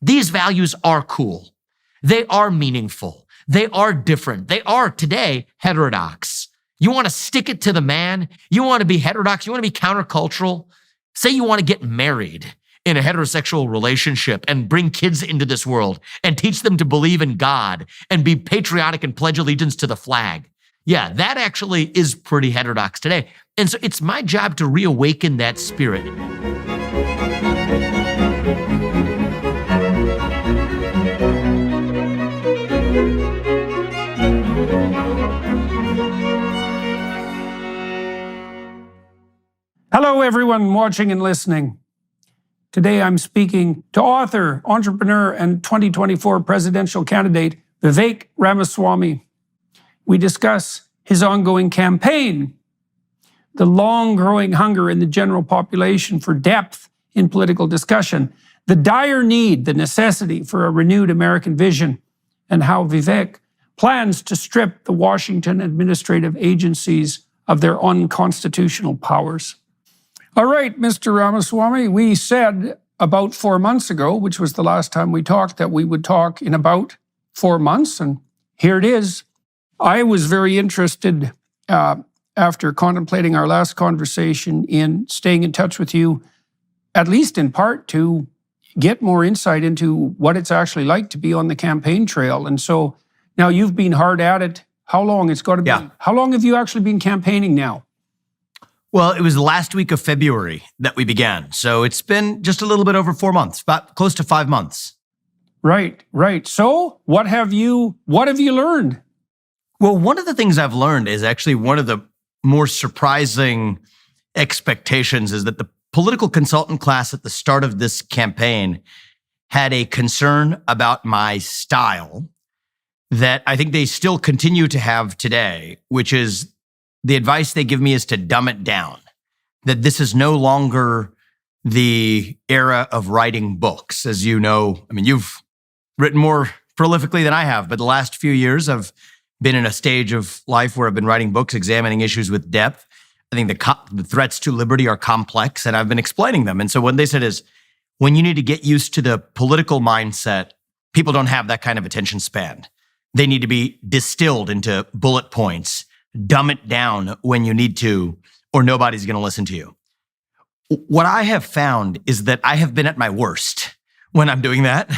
These values are cool. They are meaningful. They are different. They are today heterodox. You want to stick it to the man? You want to be heterodox? You want to be countercultural? Say you want to get married in a heterosexual relationship and bring kids into this world and teach them to believe in God and be patriotic and pledge allegiance to the flag. Yeah, that actually is pretty heterodox today. And so it's my job to reawaken that spirit. Hello, everyone watching and listening. Today, I'm speaking to author, entrepreneur, and 2024 presidential candidate, Vivek Ramaswamy. We discuss his ongoing campaign, the long-growing hunger in the general population for depth in political discussion, the dire need, the necessity for a renewed American vision, and how Vivek plans to strip the Washington administrative agencies of their unconstitutional powers. All right, Mr. Ramaswamy, we said about 4 months ago, which was the last time we talked, that we would talk in about 4 months, and here it is. I was very interested after contemplating our last conversation in staying in touch with you, at least in part to get more insight into what it's actually like to be on the campaign trail. And so now you've been hard at it. How long? It's got to be. Yeah. How long have you actually been campaigning now? Well, it was the last week of February that we began. So it's been just a little bit over 4 months, about close to 5 months. Right. So what have you learned? Well, one of the things I've learned is actually one of the more surprising expectations is that the political consultant class at the start of this campaign had a concern about my style that I think they still continue to have today, which is the advice they give me is to dumb it down, that this is no longer the era of writing books. As you know, I mean, you've written more prolifically than I have, but the last few years I've been in a stage of life where I've been writing books, examining issues with depth. I think the threats to liberty are complex, and I've been explaining them. And so what they said is, when you need to get used to the political mindset, people don't have that kind of attention span. They need to be distilled into bullet points. Dumb it down when you need to, or nobody's going to listen to you. What I have found is that I have been at my worst when I'm doing that,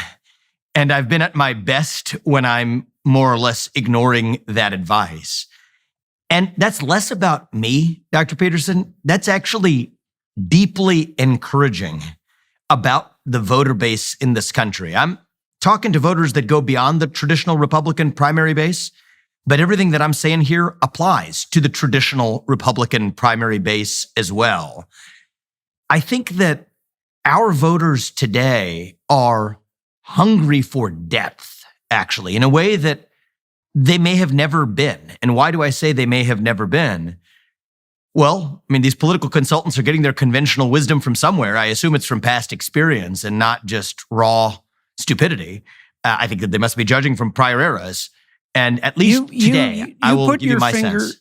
and I've been at my best when I'm more or less ignoring that advice. And that's less about me, Dr. Peterson. That's actually deeply encouraging about the voter base in this country. I'm talking to voters that go beyond the traditional Republican primary base. But everything that I'm saying here applies to the traditional Republican primary base as well. I think that our voters today are hungry for depth, actually, in a way that they may have never been. And why do I say they may have never been? Well, I mean, these political consultants are getting their conventional wisdom from somewhere. I assume it's from past experience and not just raw stupidity. I think that they must be judging from prior eras. And at least today, I will give you my sense.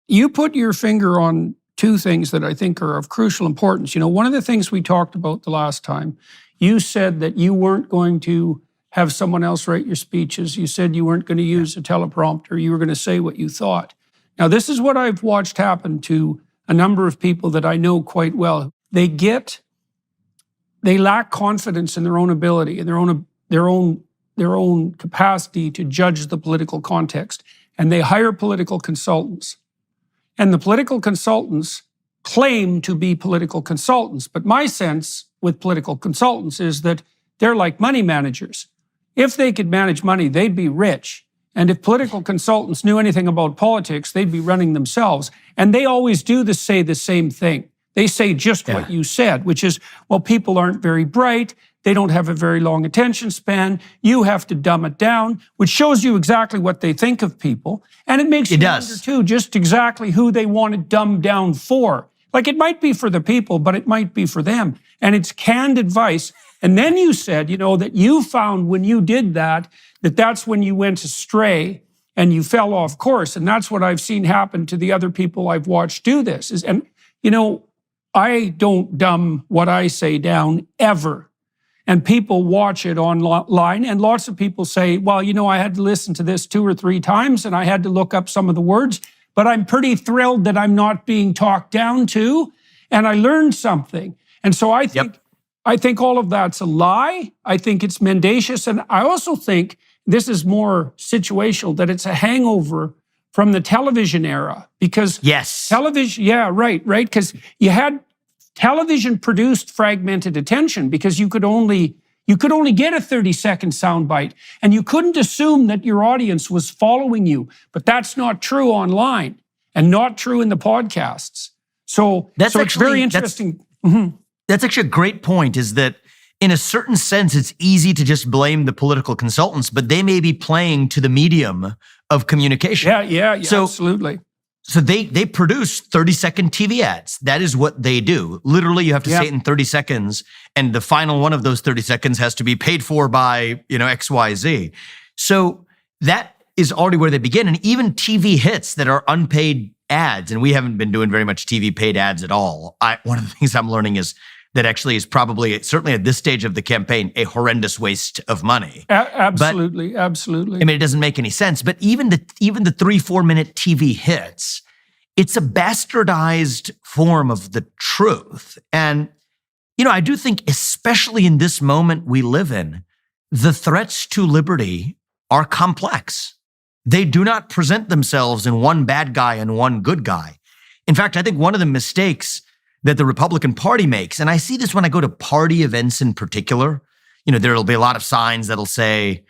You put your finger on two things that I think are of crucial importance. You know, one of the things we talked about the last time, you said that you weren't going to have someone else write your speeches. You said you weren't going to use a teleprompter. You were going to say what you thought. Now, this is what I've watched happen to a number of people that I know quite well. They lack confidence in their own ability and their own capacity to judge the political context. And they hire political consultants. And the political consultants claim to be political consultants. But my sense with political consultants is that they're like money managers. If they could manage money, they'd be rich. And if political consultants knew anything about politics, they'd be running themselves. And they always say the same thing. They say just what you said, which is, well, people aren't very bright. They don't have a very long attention span. You have to dumb it down, which shows you exactly what they think of people. And it makes you wonder, too, just exactly who they want to dumb down for. Like, it might be for the people, but it might be for them. And it's canned advice. And then you said, that you found when you did that that's when you went astray and you fell off course. And that's what I've seen happen to the other people I've watched do this. I don't dumb what I say down ever. and people watch it online. And lots of people say, well, I had to listen to this 2 or 3 times and I had to look up some of the words, but I'm pretty thrilled that I'm not being talked down to, and I learned something. And so I think all of that's a lie. I think it's mendacious. And I also think this is more situational, that it's a hangover from the television era, because television, right, because you had television produced fragmented attention, because you could only get a 30-second soundbite, and you couldn't assume that your audience was following you. But that's not true online, and not true in the podcasts. So it's very interesting. That's actually a great point, is that in a certain sense, it's easy to just blame the political consultants, but they may be playing to the medium of communication. Yeah, absolutely. So they produce 30-second TV ads. That is what they do. Literally, you have to say it in 30 seconds, and the final one of those 30 seconds has to be paid for by, XYZ. So that is already where they begin. And even TV hits that are unpaid ads, and we haven't been doing very much TV paid ads at all. One of the things I'm learning is that actually is probably, certainly at this stage of the campaign, a horrendous waste of money. Absolutely. I mean, it doesn't make any sense. But even the 3-4 minute TV hits, it's a bastardized form of the truth. And, I do think, especially in this moment we live in, the threats to liberty are complex. They do not present themselves in one bad guy and one good guy. In fact, I think one of the mistakes that the Republican Party makes, and I see this when I go to party events in particular, there'll be a lot of signs that'll say,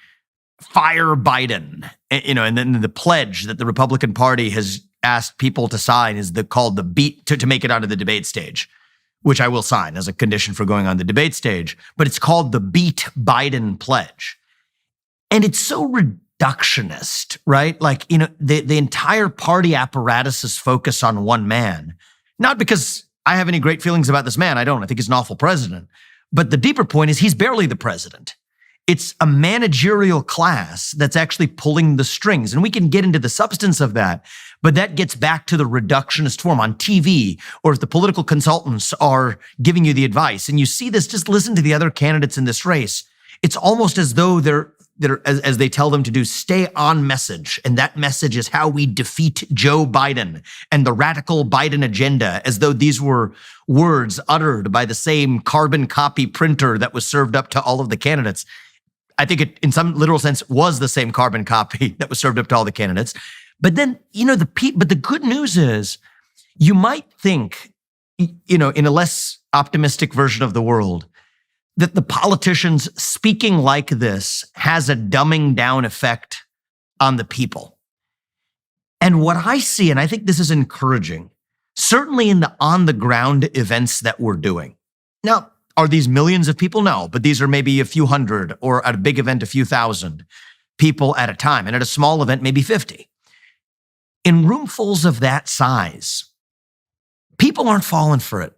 fire Biden, and then the pledge that the Republican Party has asked people to sign is called the beat to make it onto the debate stage, which I will sign as a condition for going on the debate stage, but it's called the Beat Biden Pledge. And it's so reductionist, right? Like, the entire party apparatus' focus on one man, not because I have any great feelings about this man. I don't. I think he's an awful president. But the deeper point is he's barely the president. It's a managerial class that's actually pulling the strings. And we can get into the substance of that, but that gets back to the reductionist form on TV, or if the political consultants are giving you the advice. And you see this, just listen to the other candidates in this race. It's almost as though they're as they tell them to do, stay on message. And that message is how we defeat Joe Biden and the radical Biden agenda, as though these were words uttered by the same carbon copy printer that was served up to all of the candidates. I think it, in some literal sense, was the same carbon copy that was served up to all the candidates. But then, but the good news is, you might think, in a less optimistic version of the world, that the politicians speaking like this has a dumbing down effect on the people. And what I see, and I think this is encouraging, certainly in the on-the-ground events that we're doing. Now, are these millions of people? No, but these are maybe a few hundred, or at a big event, a few thousand people at a time. And at a small event, maybe 50. In roomfuls of that size, people aren't falling for it.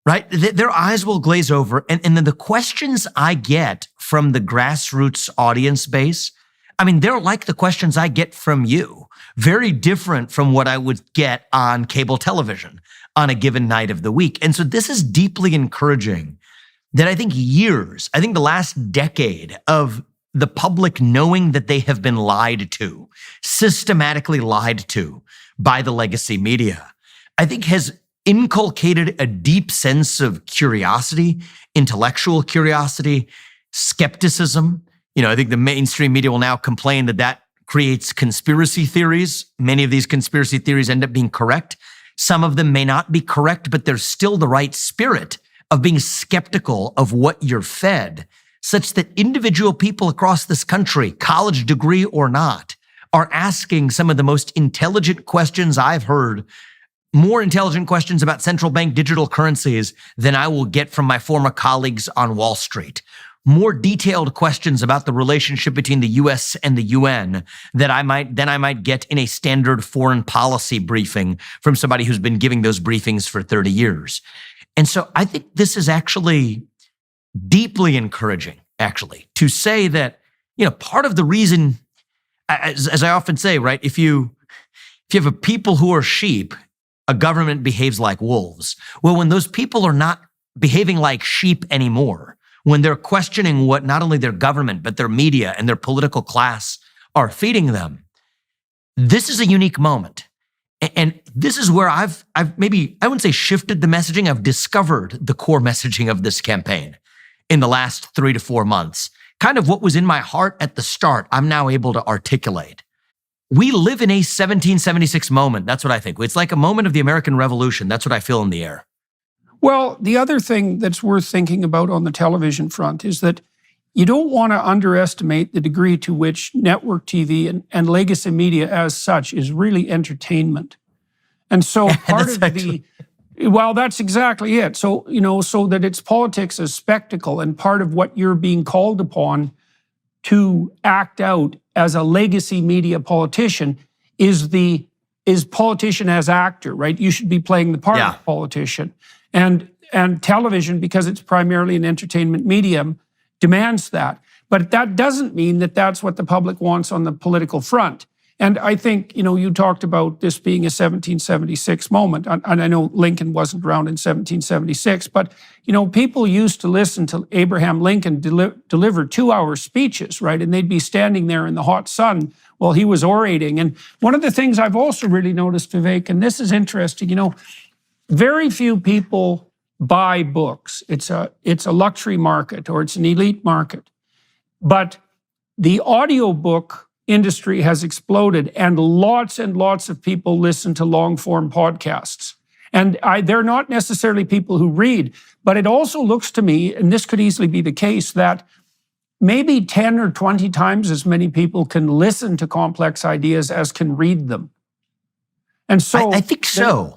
Right? Their eyes will glaze over. And then the questions I get from the grassroots audience base, I mean, they're like the questions I get from you. Very different from what I would get on cable television on a given night of the week. And so this is deeply encouraging that I think the last decade of the public knowing that they have been lied to, systematically lied to by the legacy media, I think has inculcated a deep sense of curiosity, intellectual curiosity, skepticism. I think the mainstream media will now complain that creates conspiracy theories. Many of these conspiracy theories end up being correct. Some of them may not be correct, but there's still the right spirit of being skeptical of what you're fed, such that individual people across this country, college degree or not, are asking some of the most intelligent questions I've heard, more intelligent questions about central bank digital currencies than I will get from my former colleagues on Wall Street. More detailed questions about the relationship between the US and the UN than I might get in a standard foreign policy briefing from somebody who's been giving those briefings for 30 years. And so I think this is actually deeply encouraging, actually, to say that, part of the reason, as I often say, right, if you have a people who are sheep, a government behaves like wolves. Well, when those people are not behaving like sheep anymore, when they're questioning what not only their government, but their media and their political class are feeding them. This is a unique moment. And this is where I've maybe, I wouldn't say shifted the messaging, I've discovered the core messaging of this campaign in the last 3 to 4 months. Kind of what was in my heart at the start, I'm now able to articulate. We live in a 1776 moment. That's what I think. It's like a moment of the American Revolution. That's what I feel in the air. Well, the other thing that's worth thinking about on the television front is that you don't want to underestimate the degree to which network TV and legacy media as such is really entertainment. And so part of well, that's exactly it. So, so that it's politics as spectacle, and part of what you're being called upon to act out as a legacy media politician is politician as actor, right? You should be playing the part of politician. And television, because it's primarily an entertainment medium, demands that. But that doesn't mean that that's what the public wants on the political front. And I think, you talked about this being a 1776 moment. And I know Lincoln wasn't around in 1776, but, people used to listen to Abraham Lincoln deliver 2-hour speeches, right? And they'd be standing there in the hot sun while he was orating. And one of the things I've also really noticed, Vivek, and this is interesting, very few people buy books. It's a luxury market, or it's an elite market. But the audiobook industry has exploded, and lots of people listen to long-form podcasts. And they're not necessarily people who read, but it also looks to me, and this could easily be the case, that maybe 10 or 20 times as many people can listen to complex ideas as can read them. And so I think so.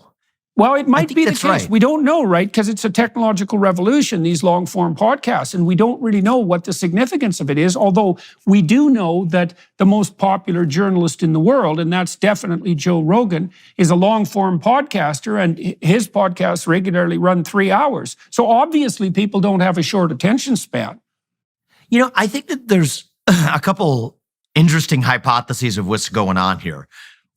Well, it might be the case. Right. We don't know, right? Because it's a technological revolution, these long-form podcasts, and we don't really know what the significance of it is, although we do know that the most popular journalist in the world, and that's definitely Joe Rogan, is a long-form podcaster, and his podcasts regularly run 3 hours. So obviously people don't have a short attention span. I think that there's a couple interesting hypotheses of what's going on here.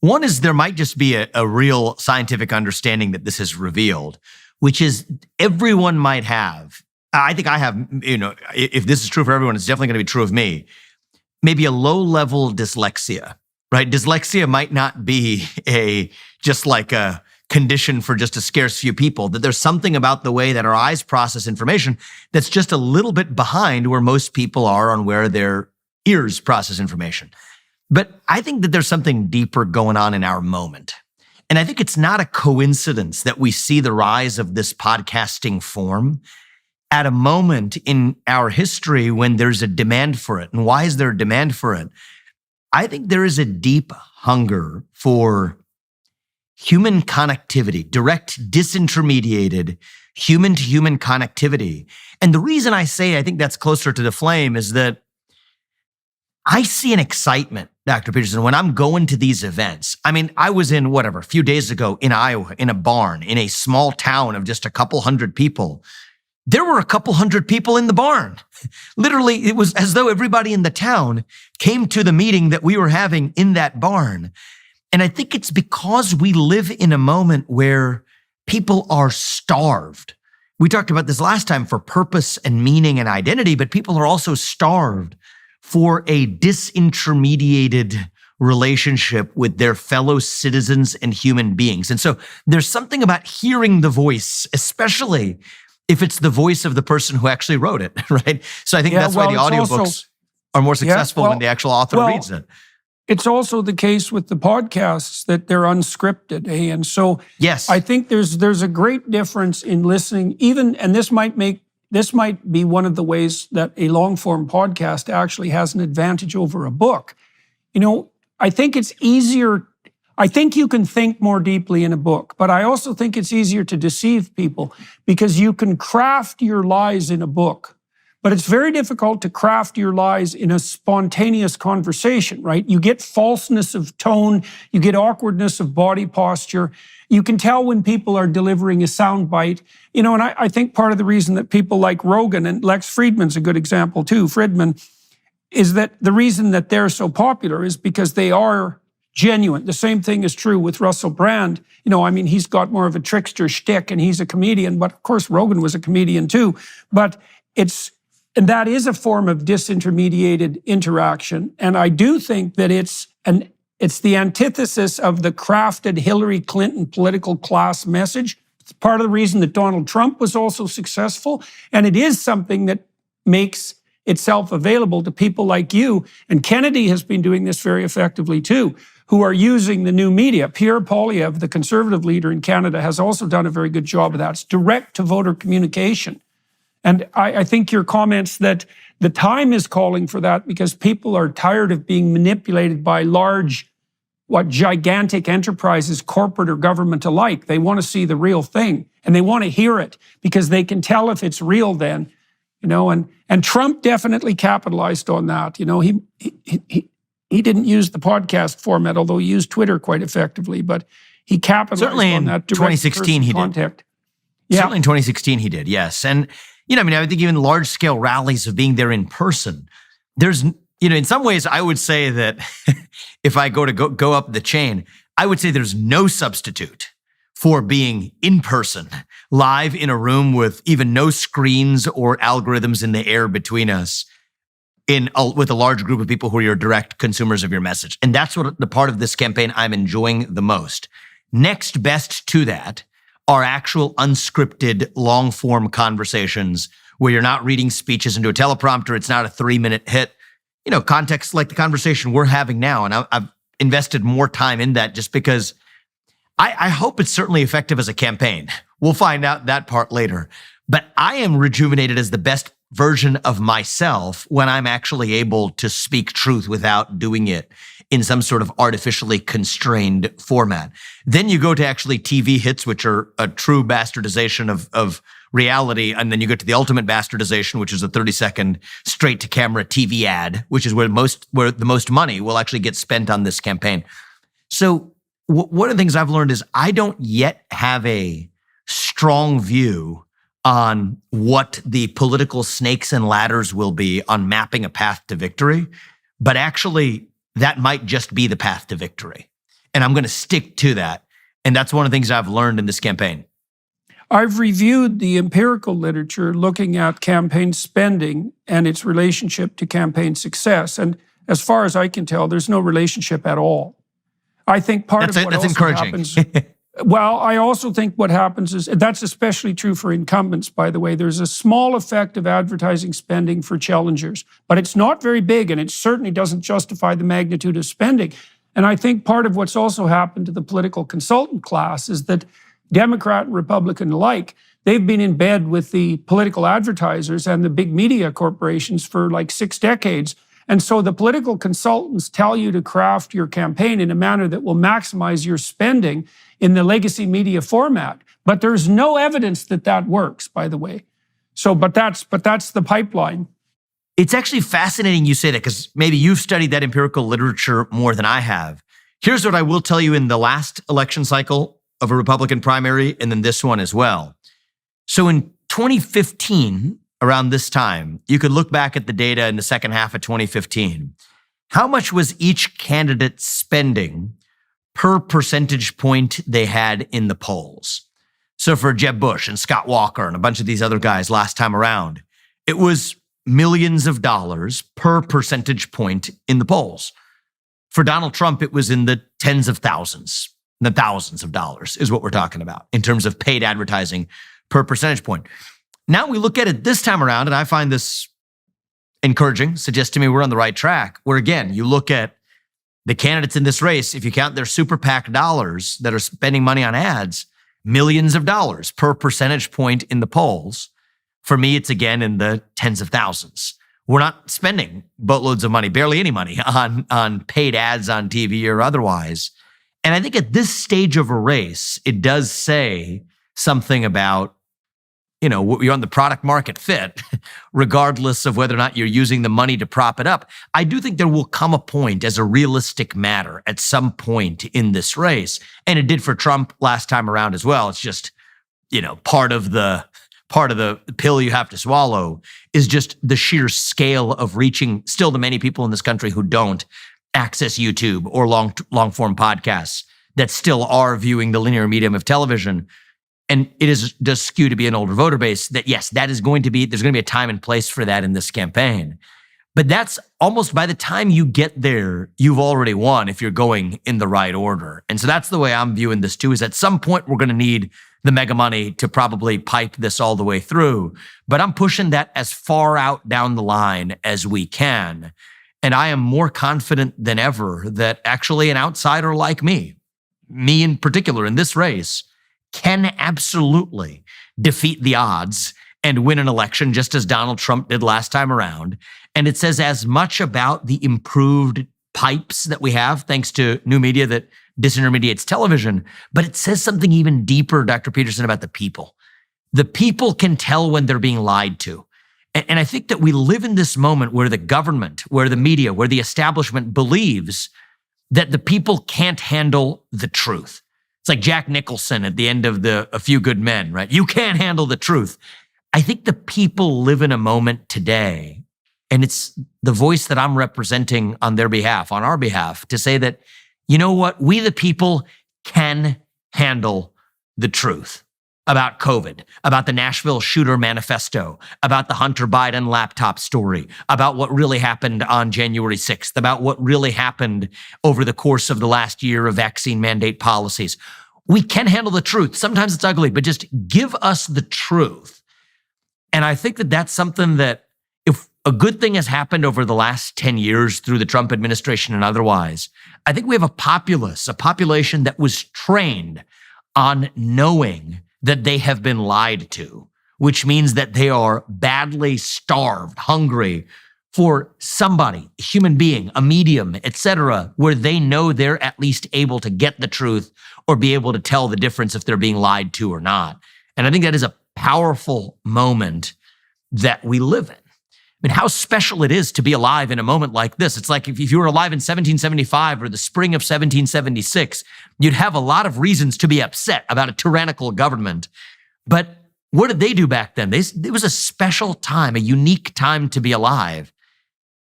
One is there might just be a real scientific understanding that this has revealed, which is everyone might have. I think I have, if this is true for everyone, it's definitely going to be true of me. Maybe a low-level dyslexia, right? Dyslexia might not be just like a condition for just a scarce few people, that there's something about the way that our eyes process information that's just a little bit behind where most people are on where their ears process information. But I think that there's something deeper going on in our moment. And I think it's not a coincidence that we see the rise of this podcasting form at a moment in our history when there's a demand for it. And why is there a demand for it? I think there is a deep hunger for human connectivity, direct, disintermediated, human-to-human connectivity. And the reason I say I think that's closer to the flame is that I see an excitement, Dr. Peterson, when I'm going to these events. I mean, I was in a few days ago in Iowa, in a barn, in a small town of just a couple hundred people. There were a couple hundred people in the barn. Literally, it was as though everybody in the town came to the meeting that we were having in that barn. And I think it's because we live in a moment where people are starved. We talked about this last time for purpose and meaning and identity, but people are also starved for a disintermediated relationship with their fellow citizens and human beings. And so there's something about hearing the voice, especially if it's the voice of the person who actually wrote it, right? So I think that's why the audiobooks are more successful when the actual author reads it. It's also the case with the podcasts that they're unscripted, eh? And so yes, I think there's a great difference in listening, and this might be one of the ways that a long-form podcast actually has an advantage over a book. I think it's easier. I think you can think more deeply in a book, but I also think it's easier to deceive people because you can craft your lies in a book. But it's very difficult to craft your lies in a spontaneous conversation, right? You get falseness of tone, you get awkwardness of body posture. You can tell when people are delivering a soundbite. And I think part of the reason that people like Rogan, and Lex Friedman's a good example too, Friedman, is that the reason that they're so popular is because they are genuine. The same thing is true with Russell Brand. He's got more of a trickster shtick and he's a comedian, but of course Rogan was a comedian too. But And that is a form of disintermediated interaction. And I do think that it's the antithesis of the crafted Hillary Clinton political class message. It's part of the reason that Donald Trump was also successful. And it is something that makes itself available to people like you. And Kennedy has been doing this very effectively too, who are using the new media. Pierre Poilievre, the conservative leader in Canada, has also done a very good job of that. It's direct-to-voter communication. And I think your comments that the time is calling for that because people are tired of being manipulated by large, gigantic enterprises, corporate or government alike. They want to see the real thing and they want to hear it because they can tell if it's real then, and Trump definitely capitalized on that. He didn't use the podcast format, although he used Twitter quite effectively, but he capitalized certainly on that. Certainly in 2016 he did. Yeah. Certainly in 2016 he did, yes. And, I think even large-scale rallies of being there in person, there's, in some ways I would say that if I go up the chain, I would say there's no substitute for being in person, live in a room with even no screens or algorithms in the air between us, with a large group of people who are your direct consumers of your message. And that's what the part of this campaign I'm enjoying the most. Next best to that are actual unscripted, long-form conversations where you're not reading speeches into a teleprompter. It's not a 3-minute hit. Context like the conversation we're having now. And I've invested more time in that just because I hope it's certainly effective as a campaign. We'll find out that part later. But I am rejuvenated as the best version of myself when I'm actually able to speak truth without doing it in some sort of artificially constrained format. Then you go to actually TV hits, which are a true bastardization of reality. And then you get to the ultimate bastardization, which is a 30-second straight-to-camera TV ad, which is where the most money will actually get spent on this campaign. So one of the things I've learned is I don't yet have a strong view on what the political snakes and ladders will be on mapping a path to victory. But actually, that might just be the path to victory. And I'm going to stick to that. And that's one of the things I've learned in this campaign. I've reviewed the empirical literature looking at campaign spending and its relationship to campaign success. And as far as I can tell, there's no relationship at all. I think that's encouraging. Happens. Well, I also think what happens is, that's especially true for incumbents, by the way. There's a small effect of advertising spending for challengers, but it's not very big, and it certainly doesn't justify the magnitude of spending. And I think part of what's also happened to the political consultant class is that Democrat and Republican alike, they've been in bed with the political advertisers and the big media corporations for like 6 decades. And so the political consultants tell you to craft your campaign in a manner that will maximize your spending in the legacy media format. But there's no evidence that that works, by the way. But that's the pipeline. It's actually fascinating you say that because maybe you've studied that empirical literature more than I have. Here's what I will tell you in the last election cycle of a Republican primary and then this one as well. So in 2015, around this time, you could look back at the data in the second half of 2015. How much was each candidate spending per percentage point they had in the polls? So for Jeb Bush and Scott Walker and a bunch of these other guys last time around, it was millions of dollars per percentage point in the polls. For Donald Trump, it was in the tens of thousands, the thousands of dollars is what we're talking about in terms of paid advertising per percentage point. Now we look at it this time around, and I find this encouraging, suggests to me we're on the right track, where again, you look at the candidates in this race, if you count their super PAC dollars that are spending money on ads, millions of dollars per percentage point in the polls. For me, it's again in the tens of thousands. We're not spending boatloads of money, barely any money on paid ads on TV or otherwise. And I think at this stage of a race, it does say something about, you're on the product market fit, regardless of whether or not you're using the money to prop it up. I do think there will come a point as a realistic matter at some point in this race. And it did for Trump last time around as well. It's just, part of the pill you have to swallow is just the sheer scale of reaching still the many people in this country who don't access YouTube or long form podcasts that still are viewing the linear medium of television. and does skew to be an older voter base, that yes, there's going to be a time and place for that in this campaign. But that's almost, by the time you get there, you've already won if you're going in the right order. And so that's the way I'm viewing this too, is at some point we're going to need the mega money to probably pipe this all the way through. But I'm pushing that as far out down the line as we can. And I am more confident than ever that actually an outsider like me in particular in this race, can absolutely defeat the odds and win an election just as Donald Trump did last time around. And it says as much about the improved pipes that we have, thanks to new media that disintermediates television, but it says something even deeper, Dr. Peterson, about the people. The people can tell when they're being lied to. And I think that we live in this moment where the government, where the media, where the establishment believes that the people can't handle the truth. It's like Jack Nicholson at the end of A Few Good Men, right? You can't handle the truth. I think the people live in a moment today, and it's the voice that I'm representing on their behalf, on our behalf, to say that, you know what? We, the people, can handle the truth about COVID, about the Nashville shooter manifesto, about the Hunter Biden laptop story, about what really happened on January 6th, about what really happened over the course of the last year of vaccine mandate policies. We can handle the truth. Sometimes it's ugly, but just give us the truth. And I think that that's something that, if a good thing has happened over the last 10 years through the Trump administration and otherwise, I think we have a population that was trained on knowing that they have been lied to, which means that they are badly starved, hungry for somebody, a human being, a medium, etc., where they know they're at least able to get the truth or be able to tell the difference if they're being lied to or not. And I think that is a powerful moment that we live in. I mean, how special it is to be alive in a moment like this. It's like if you were alive in 1775 or the spring of 1776, you'd have a lot of reasons to be upset about a tyrannical government. But what did they do back then? It was a special time, a unique time to be alive.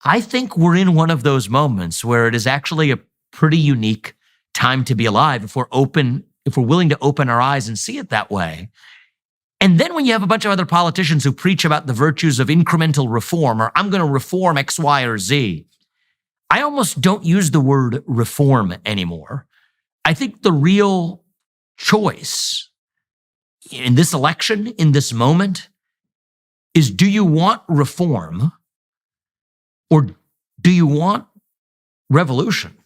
I think we're in one of those moments where it is actually a pretty unique time to be alive if we're willing to open our eyes and see it that way. And then when you have a bunch of other politicians who preach about the virtues of incremental reform, or I'm going to reform X, Y, or Z, I almost don't use the word reform anymore. I think the real choice in this election, in this moment, is, do you want reform or do you want revolution?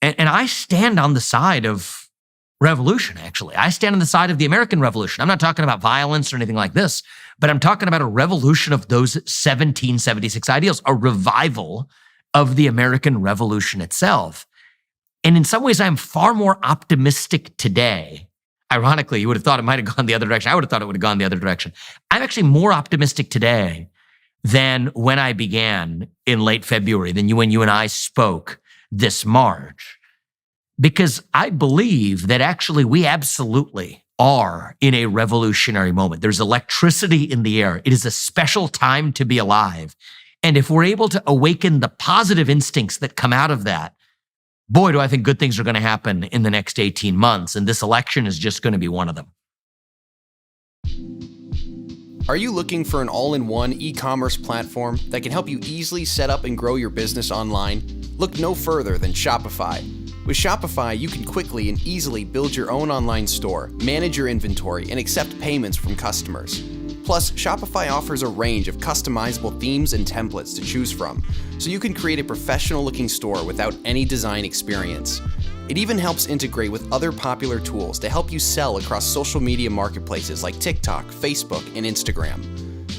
And I stand on the side of revolution, actually. I stand on the side of the American Revolution. I'm not talking about violence or anything like this, but I'm talking about a revolution of those 1776 ideals, a revival of the American Revolution itself. And in some ways, I'm far more optimistic today. Ironically, you would have thought it might have gone the other direction. I would have thought it would have gone the other direction. I'm actually more optimistic today than when I began in late February, than when you and I spoke this March. Because I believe that actually we absolutely are in a revolutionary moment. There's electricity in the air. It is a special time to be alive. And if we're able to awaken the positive instincts that come out of that, boy, do I think good things are going to happen in the next 18 months. And this election is just going to be one of them. Are you looking for an all-in-one e-commerce platform that can help you easily set up and grow your business online? Look no further than Shopify. With Shopify, you can quickly and easily build your own online store, manage your inventory, and accept payments from customers. Plus, Shopify offers a range of customizable themes and templates to choose from, so you can create a professional-looking store without any design experience. It even helps integrate with other popular tools to help you sell across social media marketplaces like TikTok, Facebook, and Instagram.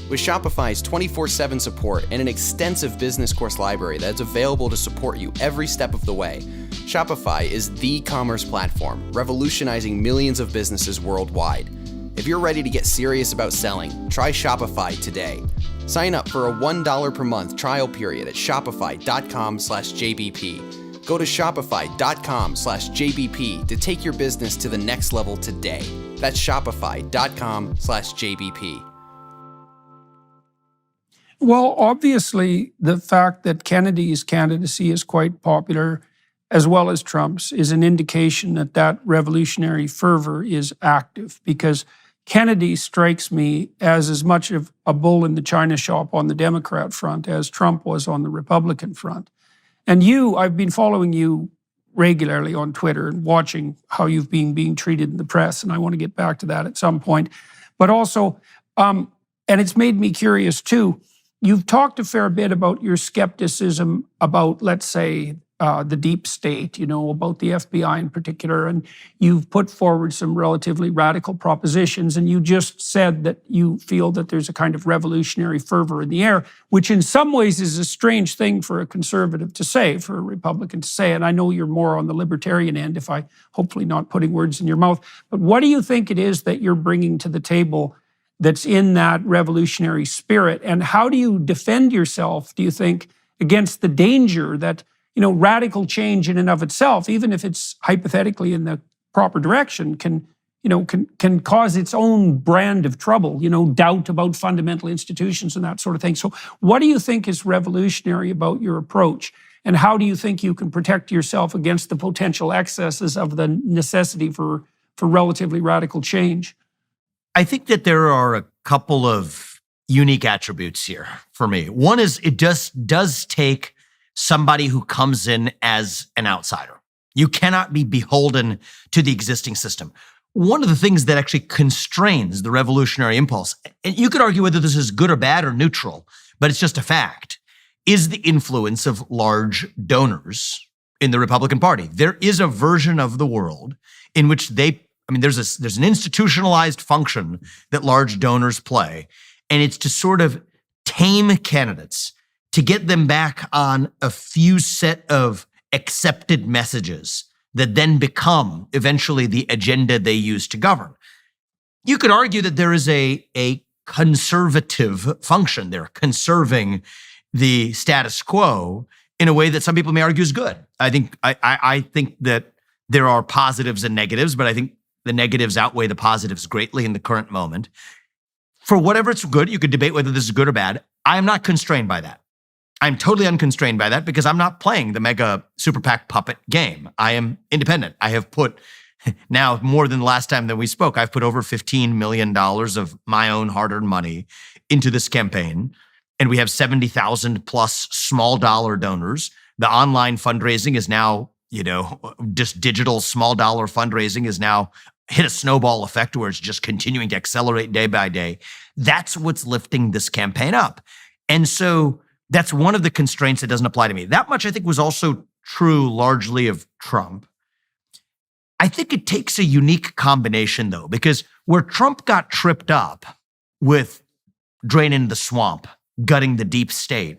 With Shopify's 24/7 support and an extensive business course library that's available to support you every step of the way, Shopify is the commerce platform, revolutionizing millions of businesses worldwide. If you're ready to get serious about selling, try Shopify today. Sign up for a $1 per month trial period at shopify.com/JBP. Go to shopify.com/JBP to take your business to the next level today. That's shopify.com/JBP. Well, obviously, the fact that Kennedy's candidacy is quite popular as well as Trump's, is an indication that that revolutionary fervor is active, because Kennedy strikes me as much of a bull in the china shop on the Democrat front as Trump was on the Republican front. And I've been following you regularly on Twitter and watching how you've been being treated in the press, and I want to get back to that at some point. But also, and it's made me curious too, you've talked a fair bit about your skepticism about, let's say, the deep state, about the FBI in particular, and you've put forward some relatively radical propositions, and you just said that you feel that there's a kind of revolutionary fervor in the air, which in some ways is a strange thing for a conservative to say, for a Republican to say, and I know you're more on the libertarian end, if I hopefully not putting words in your mouth, but what do you think it is that you're bringing to the table that's in that revolutionary spirit, and how do you defend yourself, do you think, against the danger that radical change in and of itself, even if it's hypothetically in the proper direction, can cause its own brand of trouble, doubt about fundamental institutions and that sort of thing. So what do you think is revolutionary about your approach? And how do you think you can protect yourself against the potential excesses of the necessity for relatively radical change? I think that there are a couple of unique attributes here for me. One is it just does take somebody who comes in as an outsider. You cannot be beholden to the existing system. One of the things that actually constrains the revolutionary impulse, and you could argue whether this is good or bad or neutral, but it's just a fact, is the influence of large donors in the Republican Party. There is a version of the world in which there's an institutionalized function that large donors play, and it's to sort of tame candidates, to get them back on a few set of accepted messages that then become eventually the agenda they use to govern. You could argue that there is a conservative function there, conserving the status quo in a way that some people may argue is good. I think that there are positives and negatives, but I think the negatives outweigh the positives greatly in the current moment. For whatever it's good, you could debate whether this is good or bad. I am not constrained by that. I'm totally unconstrained by that because I'm not playing the mega super PAC puppet game. I am independent. I have put, now more than the last time that we spoke, I've put over $15 million of my own hard-earned money into this campaign. And we have 70,000 plus small dollar donors. The online fundraising is now, just digital small dollar fundraising is now hit a snowball effect where it's just continuing to accelerate day by day. That's what's lifting this campaign up. And so that's one of the constraints that doesn't apply to me. That much, I think, was also true largely of Trump. I think it takes a unique combination, though, because where Trump got tripped up with draining the swamp, gutting the deep state,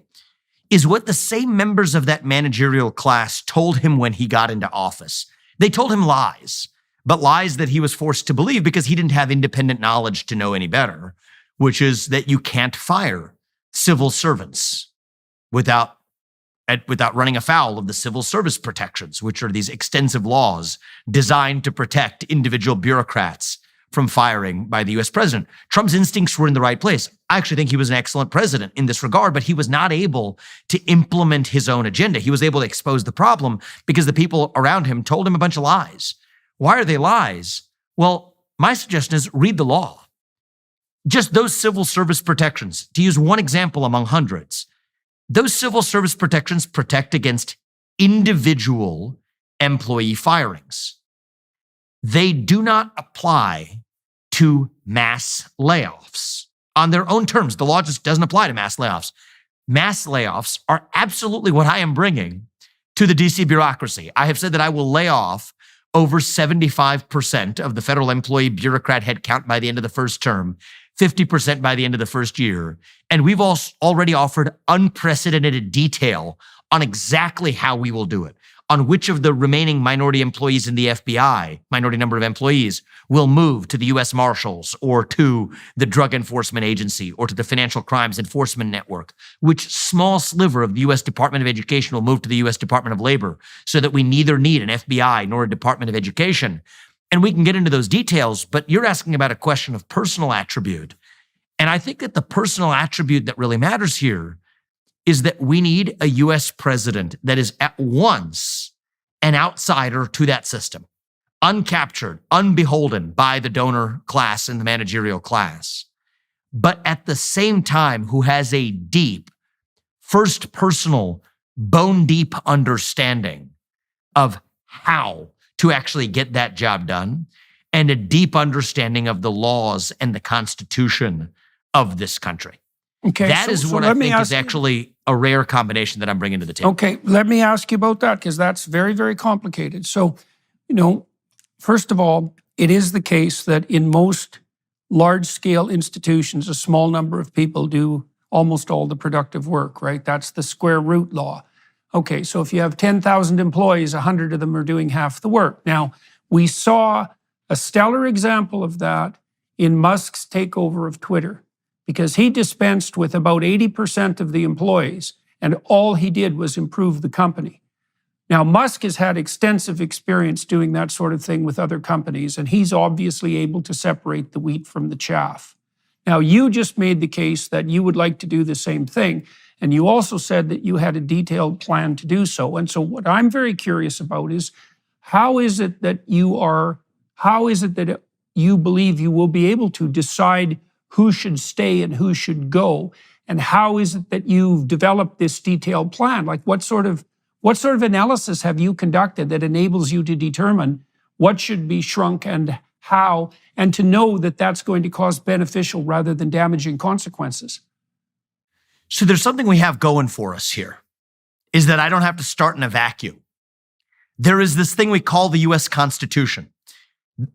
is what the same members of that managerial class told him when he got into office. They told him lies, but lies that he was forced to believe because he didn't have independent knowledge to know any better, which is that you can't fire civil servants without running afoul of the civil service protections, which are these extensive laws designed to protect individual bureaucrats from firing by the US president. Trump's instincts were in the right place. I actually think he was an excellent president in this regard, but he was not able to implement his own agenda. He was able to expose the problem because the people around him told him a bunch of lies. Why are they lies? Well, my suggestion is read the law. Just those civil service protections, to use one example among hundreds, those civil service protections protect against individual employee firings. They do not apply to mass layoffs. On their own terms, the law just doesn't apply to mass layoffs. Mass layoffs are absolutely what I am bringing to the DC bureaucracy. I have said that I will lay off over 75% of the federal employee bureaucrat headcount by the end of the first term, 50% by the end of the first year. And we've already offered unprecedented detail on exactly how we will do it, on which of the remaining minority employees in the FBI, minority number of employees, will move to the US Marshals or to the Drug Enforcement Agency or to the Financial Crimes Enforcement Network, which small sliver of the US Department of Education will move to the US Department of Labor, so that we neither need an FBI nor a Department of Education. And we can get into those details, but you're asking about a question of personal attribute. And I think that the personal attribute that really matters here is that we need a US president that is at once an an outsider to that system, uncaptured, unbeholden by the donor class and the managerial class, but at the same time who has a deep, first personal, bone deep understanding of how to actually get that job done and a deep understanding of the laws and the Constitution of this country. Okay, That is what I think is actually a rare combination that I'm bringing to the table. Okay, let me ask you about that, because that's very, very complicated. So, first of all, it is the case that in most large-scale institutions, a small number of people do almost all the productive work, right? That's the square root law. Okay, so if you have 10,000 employees, 100 of them are doing half the work. Now, we saw a stellar example of that in Musk's takeover of Twitter, because he dispensed with about 80% of the employees, and all he did was improve the company. Now, Musk has had extensive experience doing that sort of thing with other companies, and he's obviously able to separate the wheat from the chaff. Now, you just made the case that you would like to do the same thing, and you also said that you had a detailed plan to do so. And so what I'm very curious about is, how is it that you believe you will be able to decide who should stay and who should go? And how is it that you've developed this detailed plan? Like, what sort of analysis have you conducted that enables you to determine what should be shrunk and how, and to know that that's going to cause beneficial rather than damaging consequences? So there's something we have going for us here, is that I don't have to start in a vacuum. There is this thing we call the U.S. Constitution,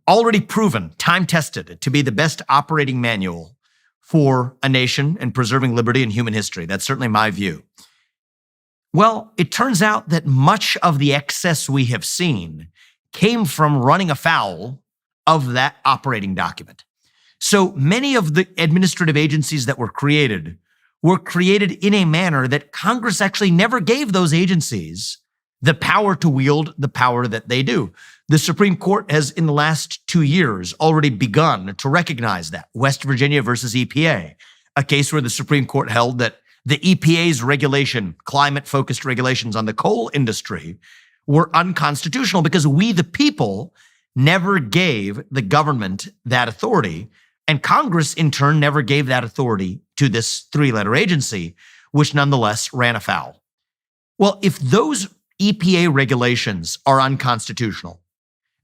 already proven, time-tested, to be the best operating manual for a nation and preserving liberty and human history. That's certainly my view. Well, it turns out that much of the excess we have seen came from running afoul of that operating document. So many of the administrative agencies that were created in a manner that Congress actually never gave those agencies the power to wield the power that they do. The Supreme Court has, in the last 2 years, already begun to recognize that. West Virginia versus EPA, a case where the Supreme Court held that the EPA's climate-focused regulations on the coal industry, were unconstitutional because we, the people, never gave the government that authority. And Congress, in turn, never gave that authority to this 3-letter agency, which nonetheless ran afoul. Well, if those EPA regulations are unconstitutional,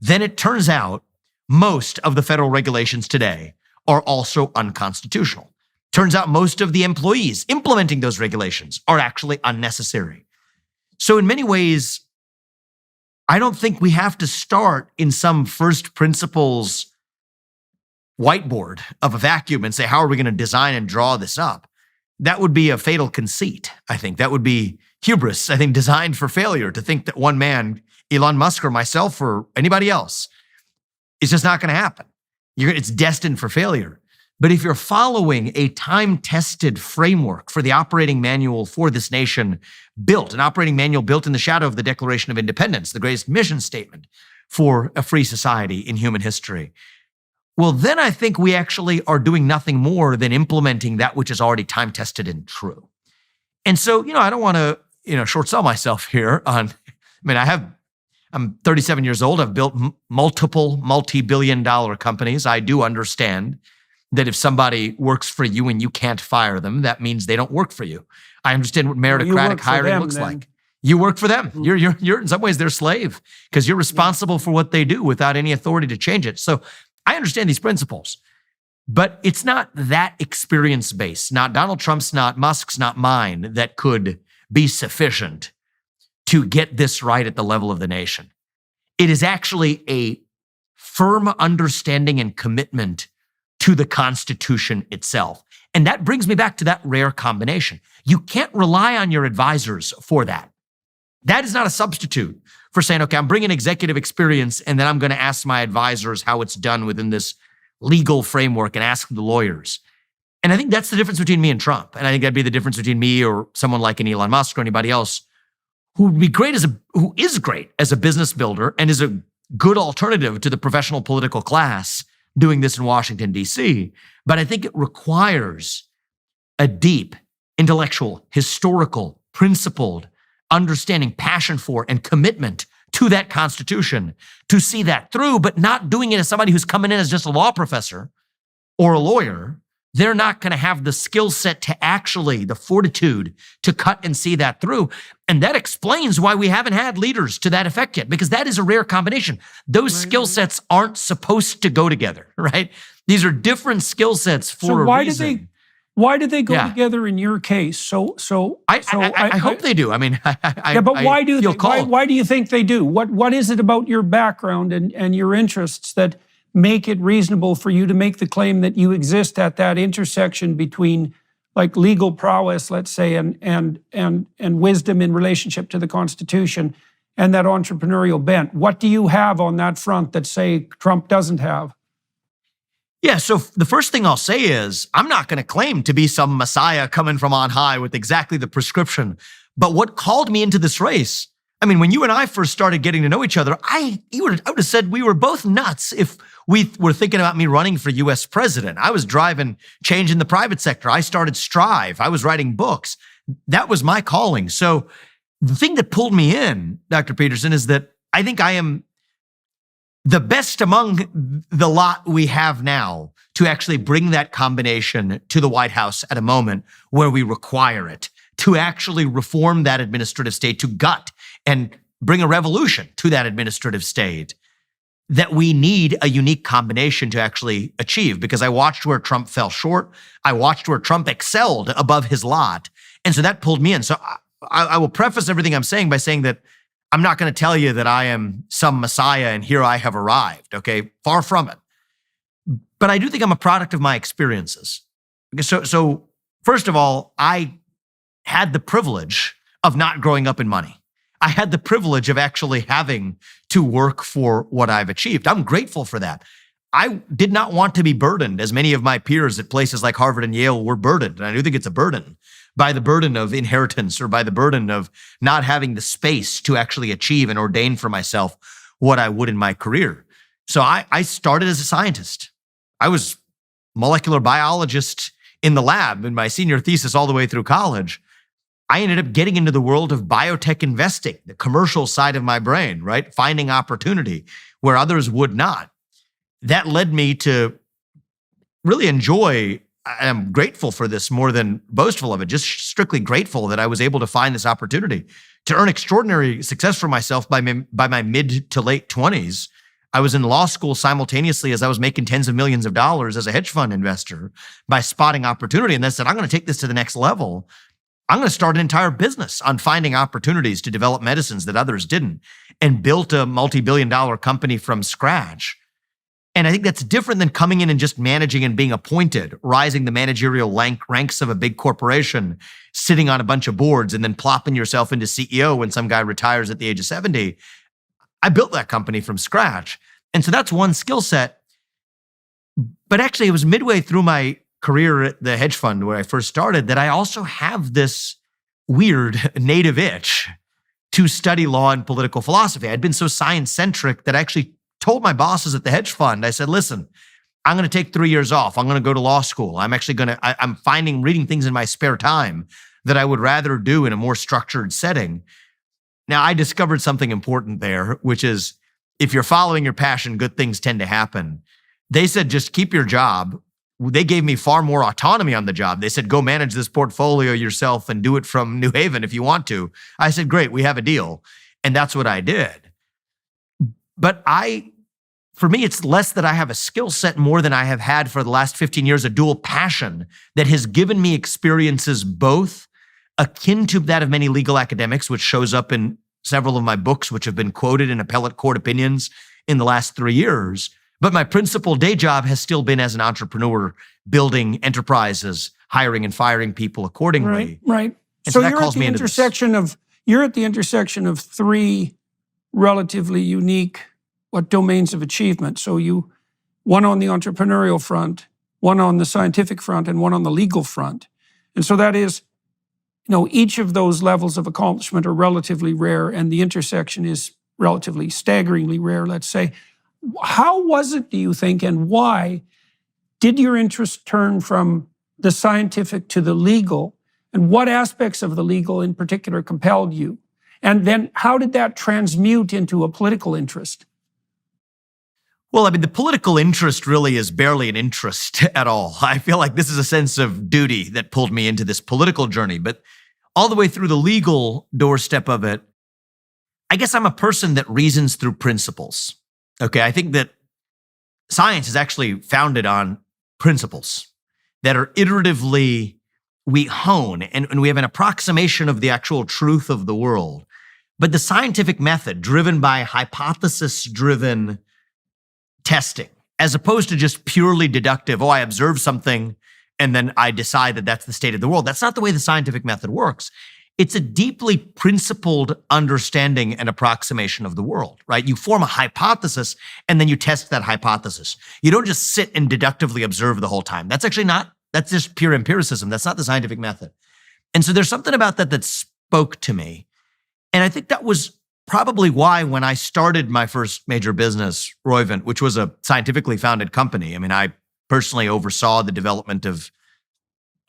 then it turns out most of the federal regulations today are also unconstitutional. Turns out most of the employees implementing those regulations are actually unnecessary. So in many ways, I don't think we have to start in some first principles whiteboard of a vacuum and say, how are we going to design and draw this up? That would be a fatal conceit, I think. That would be hubris, I think, designed for failure, to think that one man, Elon Musk or myself or anybody else, is just not going to happen. It's destined for failure. But if you're following a time-tested framework for the operating manual for this nation, an operating manual built in the shadow of the Declaration of Independence, the greatest mission statement for a free society in human history, well, then I think we actually are doing nothing more than implementing that which is already time-tested and true. And so, I don't want to, short sell myself here I'm 37 years old. I've built multiple multi-billion-dollar companies. I do understand that if somebody works for you and you can't fire them, that means they don't work for you. I understand what meritocratic hiring looks like. You work for them. You're in some ways their slave, because you're responsible for what they do without any authority to change it. So I understand these principles, but it's not that experience base, not Donald Trump's, not Musk's, not mine, that could be sufficient to get this right at the level of the nation. It is actually a firm understanding and commitment to the Constitution itself. And that brings me back to that rare combination. You can't rely on your advisors for that. That is not a substitute for saying, okay, I'm bringing executive experience and then I'm going to ask my advisors how it's done within this legal framework and ask the lawyers. And I think that's the difference between me and Trump. And I think that'd be the difference between me or someone like an Elon Musk or anybody else who is great as a business builder and is a good alternative to the professional political class doing this in Washington, D.C. But I think it requires a deep, intellectual, historical, principled understanding, passion for, and commitment to that Constitution to see that through, but not doing it as somebody who's coming in as just a law professor or a lawyer. They're not going to have the skill set to actually, the fortitude to cut and see that through. And that explains why we haven't had leaders to that effect yet, because that is a rare combination. Those skill sets aren't supposed to go together, right? These are different skill sets for a reason. Why did they go together in your case? I hope they do. I mean, but why do they? Why do you think they do? What is it about your background and your interests that make it reasonable for you to make the claim that you exist at that intersection between like legal prowess, let's say, and wisdom in relationship to the Constitution and that entrepreneurial bent? What do you have on that front that, say, Trump doesn't have? Yeah, so the first thing I'll say is I'm not going to claim to be some messiah coming from on high with exactly the prescription. But what called me into this race, I mean, when you and I first started getting to know each other, I would have said we were both nuts if we were thinking about me running for US president. I was driving change in the private sector. I started Strive. I was writing books. That was my calling. So the thing that pulled me in, Dr. Peterson, is that I think I am the best among the lot we have now to actually bring that combination to the White House at a moment where we require it, to actually reform that administrative state, to gut and bring a revolution to that administrative state that we need a unique combination to actually achieve. Because I watched where Trump fell short. I watched where Trump excelled above his lot. And so that pulled me in. So I will preface everything I'm saying by saying that I'm not going to tell you that I am some messiah and here I have arrived, okay? Far from it. But I do think I'm a product of my experiences. So first of all, I had the privilege of not growing up in money. I had the privilege of actually having to work for what I've achieved. I'm grateful for that. I did not want to be burdened, as many of my peers at places like Harvard and Yale were burdened. And I do think it's a burden, by the burden of inheritance or by the burden of not having the space to actually achieve and ordain for myself what I would in my career. So I started as a scientist. I was molecular biologist in the lab in my senior thesis all the way through college. I ended up getting into the world of biotech investing, the commercial side of my brain, right? Finding opportunity where others would not. That led me to really enjoy, I'm grateful for this more than boastful of it, just strictly grateful that I was able to find this opportunity to earn extraordinary success for myself by my mid to late 20s. I was in law school simultaneously as I was making tens of millions of dollars as a hedge fund investor by spotting opportunity. And then said, I'm going to take this to the next level. I'm going to start an entire business on finding opportunities to develop medicines that others didn't, and built a multi-billion-dollar company from scratch. And I think that's different than coming in and just managing and being appointed, rising the managerial ranks of a big corporation, sitting on a bunch of boards, and then plopping yourself into CEO when some guy retires at the age of 70. I built that company from scratch. And so that's one skill set. But actually, it was midway through my career at the hedge fund where I first started that I also have this weird native itch to study law and political philosophy. I'd been so science-centric that I actually told my bosses at the hedge fund, I said, listen, I'm going to take 3 years off. I'm going to go to law school. I'm reading things in my spare time that I would rather do in a more structured setting. Now, I discovered something important there, which is if you're following your passion, good things tend to happen. They said, just keep your job. They gave me far more autonomy on the job. They said, go manage this portfolio yourself and do it from New Haven if you want to. I said, great, we have a deal. And that's what I did. But for me, it's less that I have a skill set more than I have had for the last 15 years, a dual passion that has given me experiences both akin to that of many legal academics, which shows up in several of my books, which have been quoted in appellate court opinions in the last 3 years. But my principal day job has still been as an entrepreneur, building enterprises, hiring and firing people accordingly. Right. And so that you're calls at me the into this. you're at the intersection of three relatively unique domains of achievement. So one on the entrepreneurial front, one on the scientific front, and one on the legal front. And so that is, each of those levels of accomplishment are relatively rare, and the intersection is relatively staggeringly rare, let's say. How was it, do you think, and why did your interest turn from the scientific to the legal, and what aspects of the legal in particular compelled you? And then how did that transmute into a political interest? Well, I mean, the political interest really is barely an interest at all. I feel like this is a sense of duty that pulled me into this political journey. But all the way through the legal doorstep of it, I guess I'm a person that reasons through principles. Okay, I think that science is actually founded on principles that are iteratively, we hone, and we have an approximation of the actual truth of the world. But the scientific method, driven by hypothesis-driven testing, as opposed to just purely deductive, I observe something and then I decide that that's the state of the world. That's not the way the scientific method works. It's a deeply principled understanding and approximation of the world, right? You form a hypothesis and then you test that hypothesis. You don't just sit and deductively observe the whole time. That's just pure empiricism. That's not the scientific method. And so there's something about that that spoke to me. And I think that was probably why when I started my first major business, Roivant, which was a scientifically founded company, I mean, I personally oversaw the development of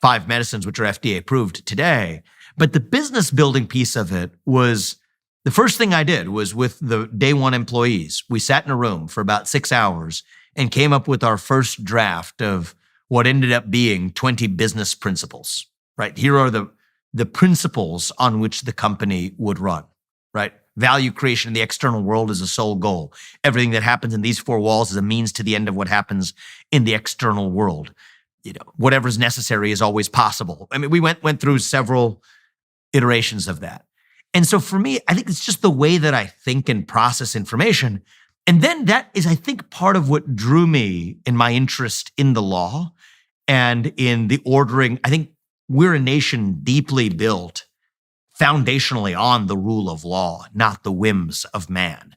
5 medicines, which are FDA approved today. But the business building piece of it was, the first thing I did was with the day one employees. We sat in a room for about 6 hours and came up with our first draft of what ended up being 20 business principles, right? Here are the principles on which the company would run, right? Value creation in the external world is a sole goal. Everything that happens in these 4 walls is a means to the end of what happens in the external world. Whatever's necessary is always possible. I mean, we went through several iterations of that. And so for me, I think it's just the way that I think and process information. And then that is, I think, part of what drew me in my interest in the law and in the ordering. I think we're a nation deeply built foundationally on the rule of law, not the whims of man.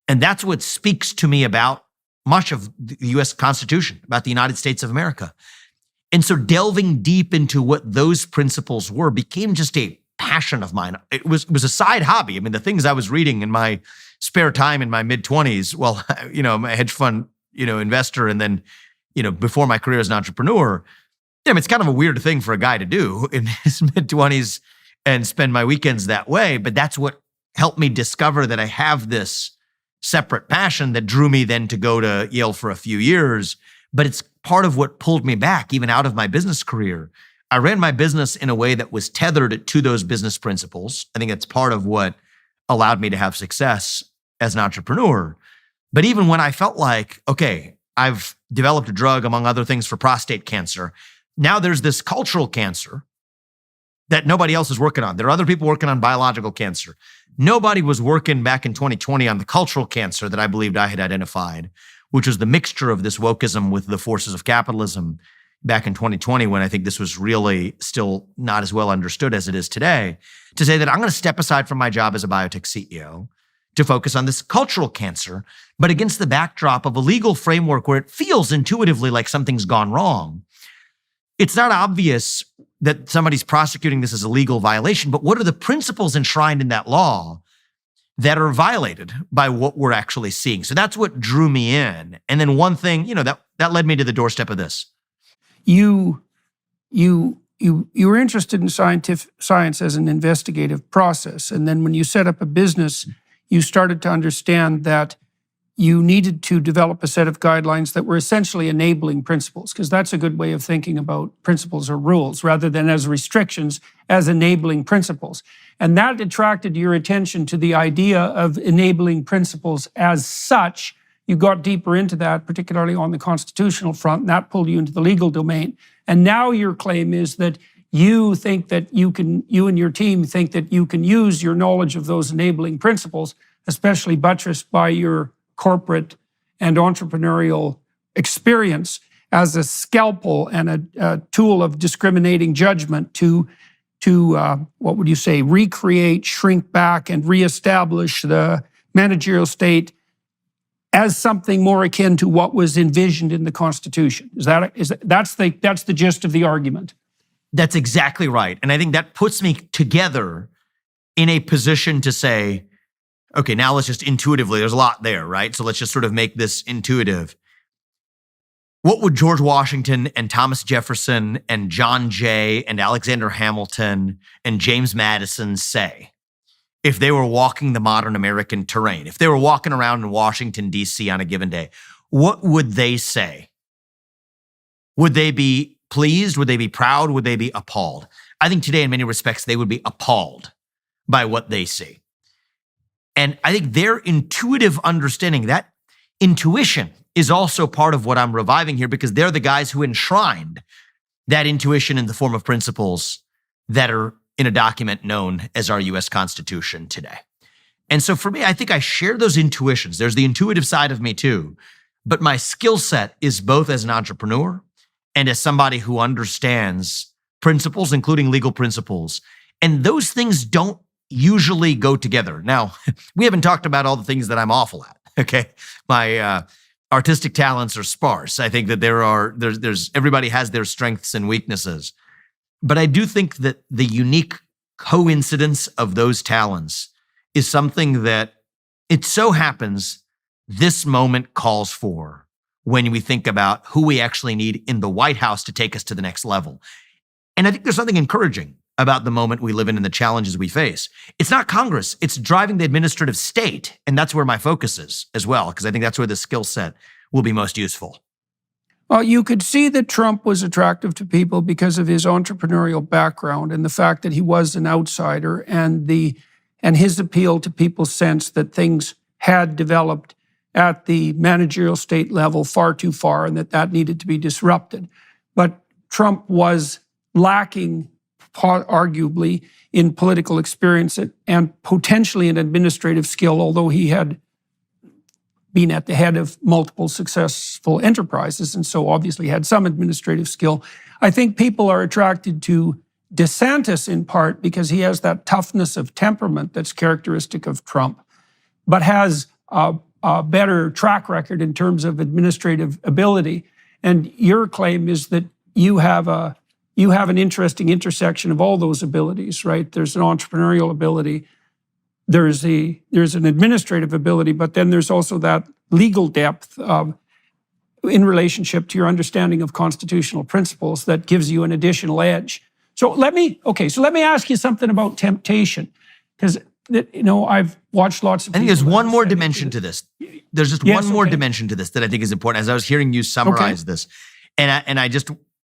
And that's what speaks to me about much of the US Constitution, about the United States of America. And so delving deep into what those principles were became just a passion of mine. It was a side hobby. I mean, the things I was reading in my spare time in my mid-20s, well, I'm a hedge fund, investor, and then, before my career as an entrepreneur, it's kind of a weird thing for a guy to do in his mid-20s and spend my weekends that way. But that's what helped me discover that I have this separate passion that drew me then to go to Yale for a few years. But it's part of what pulled me back, even out of my business career. I ran my business in a way that was tethered to those business principles. I think that's part of what allowed me to have success as an entrepreneur. But even when I felt like, okay, I've developed a drug, among other things, for prostate cancer. Now there's this cultural cancer that nobody else is working on. There are other people working on biological cancer. Nobody was working back in 2020 on the cultural cancer that I believed I had identified, which was the mixture of this wokeism with the forces of capitalism back in 2020, when I think this was really still not as well understood as it is today, to say that I'm going to step aside from my job as a biotech CEO to focus on this cultural cancer, but against the backdrop of a legal framework where it feels intuitively like something's gone wrong. It's not obvious that somebody's prosecuting this as a legal violation, but what are the principles enshrined in that law that are violated by what we're actually seeing? So that's what drew me in. And then one thing, that led me to the doorstep of this. You were interested in science as an investigative process. And then when you set up a business, you started to understand that you needed to develop a set of guidelines that were essentially enabling principles, because that's a good way of thinking about principles or rules, rather than as restrictions, as enabling principles. And that attracted your attention to the idea of enabling principles as such. You got deeper into that, particularly on the constitutional front, and that pulled you into the legal domain. And now your claim is that you think that you and your team think that you can use your knowledge of those enabling principles, especially buttressed by your corporate and entrepreneurial experience, as a scalpel and a tool of discriminating judgment to what would you say, recreate, shrink back, and reestablish the managerial state as something more akin to what was envisioned in the Constitution. That's the gist of the argument? That's exactly right. And I think that puts me together in a position to say, okay, now let's just intuitively, there's a lot there, right? So let's just sort of make this intuitive. What would George Washington and Thomas Jefferson and John Jay and Alexander Hamilton and James Madison say if they were walking the modern American terrain, if they were walking around in Washington, D.C. on a given day, what would they say? Would they be pleased? Would they be proud? Would they be appalled? I think today, in many respects, they would be appalled by what they see. And I think their intuitive understanding, that intuition is also part of what I'm reviving here, because they're the guys who enshrined that intuition in the form of principles that are in a document known as our U.S. Constitution today. And so for me, I think I share those intuitions. There's the intuitive side of me too, but my skill set is both as an entrepreneur and as somebody who understands principles, including legal principles. And those things don't usually go together. Now, we haven't talked about all the things that I'm awful at, okay? My artistic talents are sparse. I think that there's everybody has their strengths and weaknesses. But I do think that the unique coincidence of those talents is something that it so happens this moment calls for when we think about who we actually need in the White House to take us to the next level. And I think there's something encouraging about the moment we live in and the challenges we face. It's not Congress, it's driving the administrative state. And that's where my focus is as well, because I think that's where the skill set will be most useful. Well, you could see that Trump was attractive to people because of his entrepreneurial background and the fact that he was an outsider, and his appeal to people's sense that things had developed at the managerial state level far too far and that needed to be disrupted. But Trump was lacking, arguably, in political experience and potentially in administrative skill, although he had been at the head of multiple successful enterprises and so obviously had some administrative skill. I think people are attracted to DeSantis in part because he has that toughness of temperament that's characteristic of Trump, but has a better track record in terms of administrative ability. And your claim is that you have an interesting intersection of all those abilities, right? There's an entrepreneurial ability, there's an administrative ability, but then there's also that legal depth in relationship to your understanding of constitutional principles that gives you an additional edge. So let me ask you something about temptation, because I've watched lots of. I think there's one more dimension to this. There's just one more dimension to this that I think is important. As I was hearing you summarize this, and I just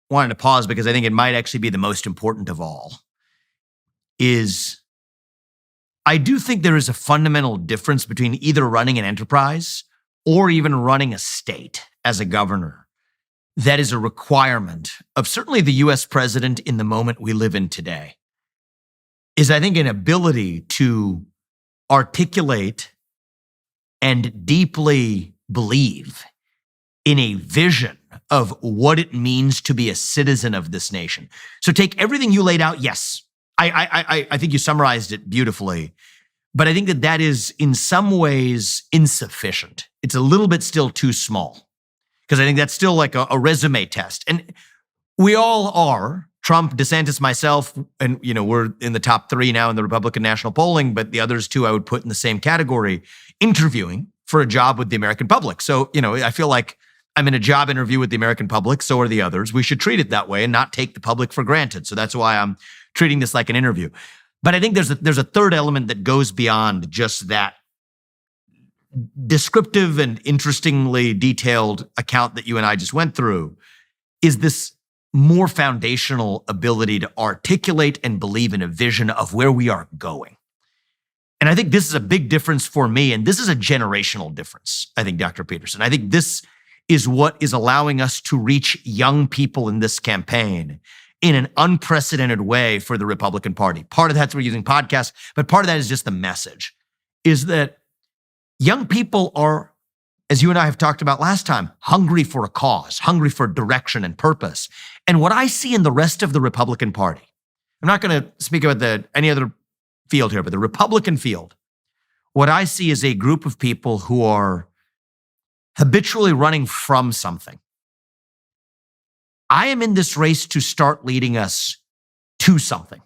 wanted to pause because I think it might actually be the most important of all. Is I do think there is a fundamental difference between either running an enterprise or even running a state as a governor. That is a requirement of certainly the U.S. president in the moment we live in today, is I think an ability to articulate and deeply believe in a vision of what it means to be a citizen of this nation. So take everything you laid out. Yes, I think you summarized it beautifully, but I think that is in some ways insufficient. It's a little bit still too small, because I think that's still like a resume test. And we all are, Trump, DeSantis, myself, and we're in the top 3 now in the Republican national polling, but the others too I would put in the same category, interviewing for a job with the American public. So, I feel like I'm in a job interview with the American public, so are the others. We should treat it that way and not take the public for granted. So that's why I'm treating this like an interview. But I think there's a third element that goes beyond just that descriptive and interestingly detailed account that you and I just went through, is this more foundational ability to articulate and believe in a vision of where we are going. And I think this is a big difference for me, and this is a generational difference, I think, Dr. Peterson. I think this is what is allowing us to reach young people in this campaign in an unprecedented way for the Republican Party. Part of that's we're using podcasts, but part of that is just the message, is that young people are, as you and I have talked about last time, hungry for a cause, hungry for direction and purpose. And what I see in the rest of the Republican Party, I'm not going to speak about any other field here, but the Republican field, what I see is a group of people who are habitually running from something. I am in this race to start leading us to something,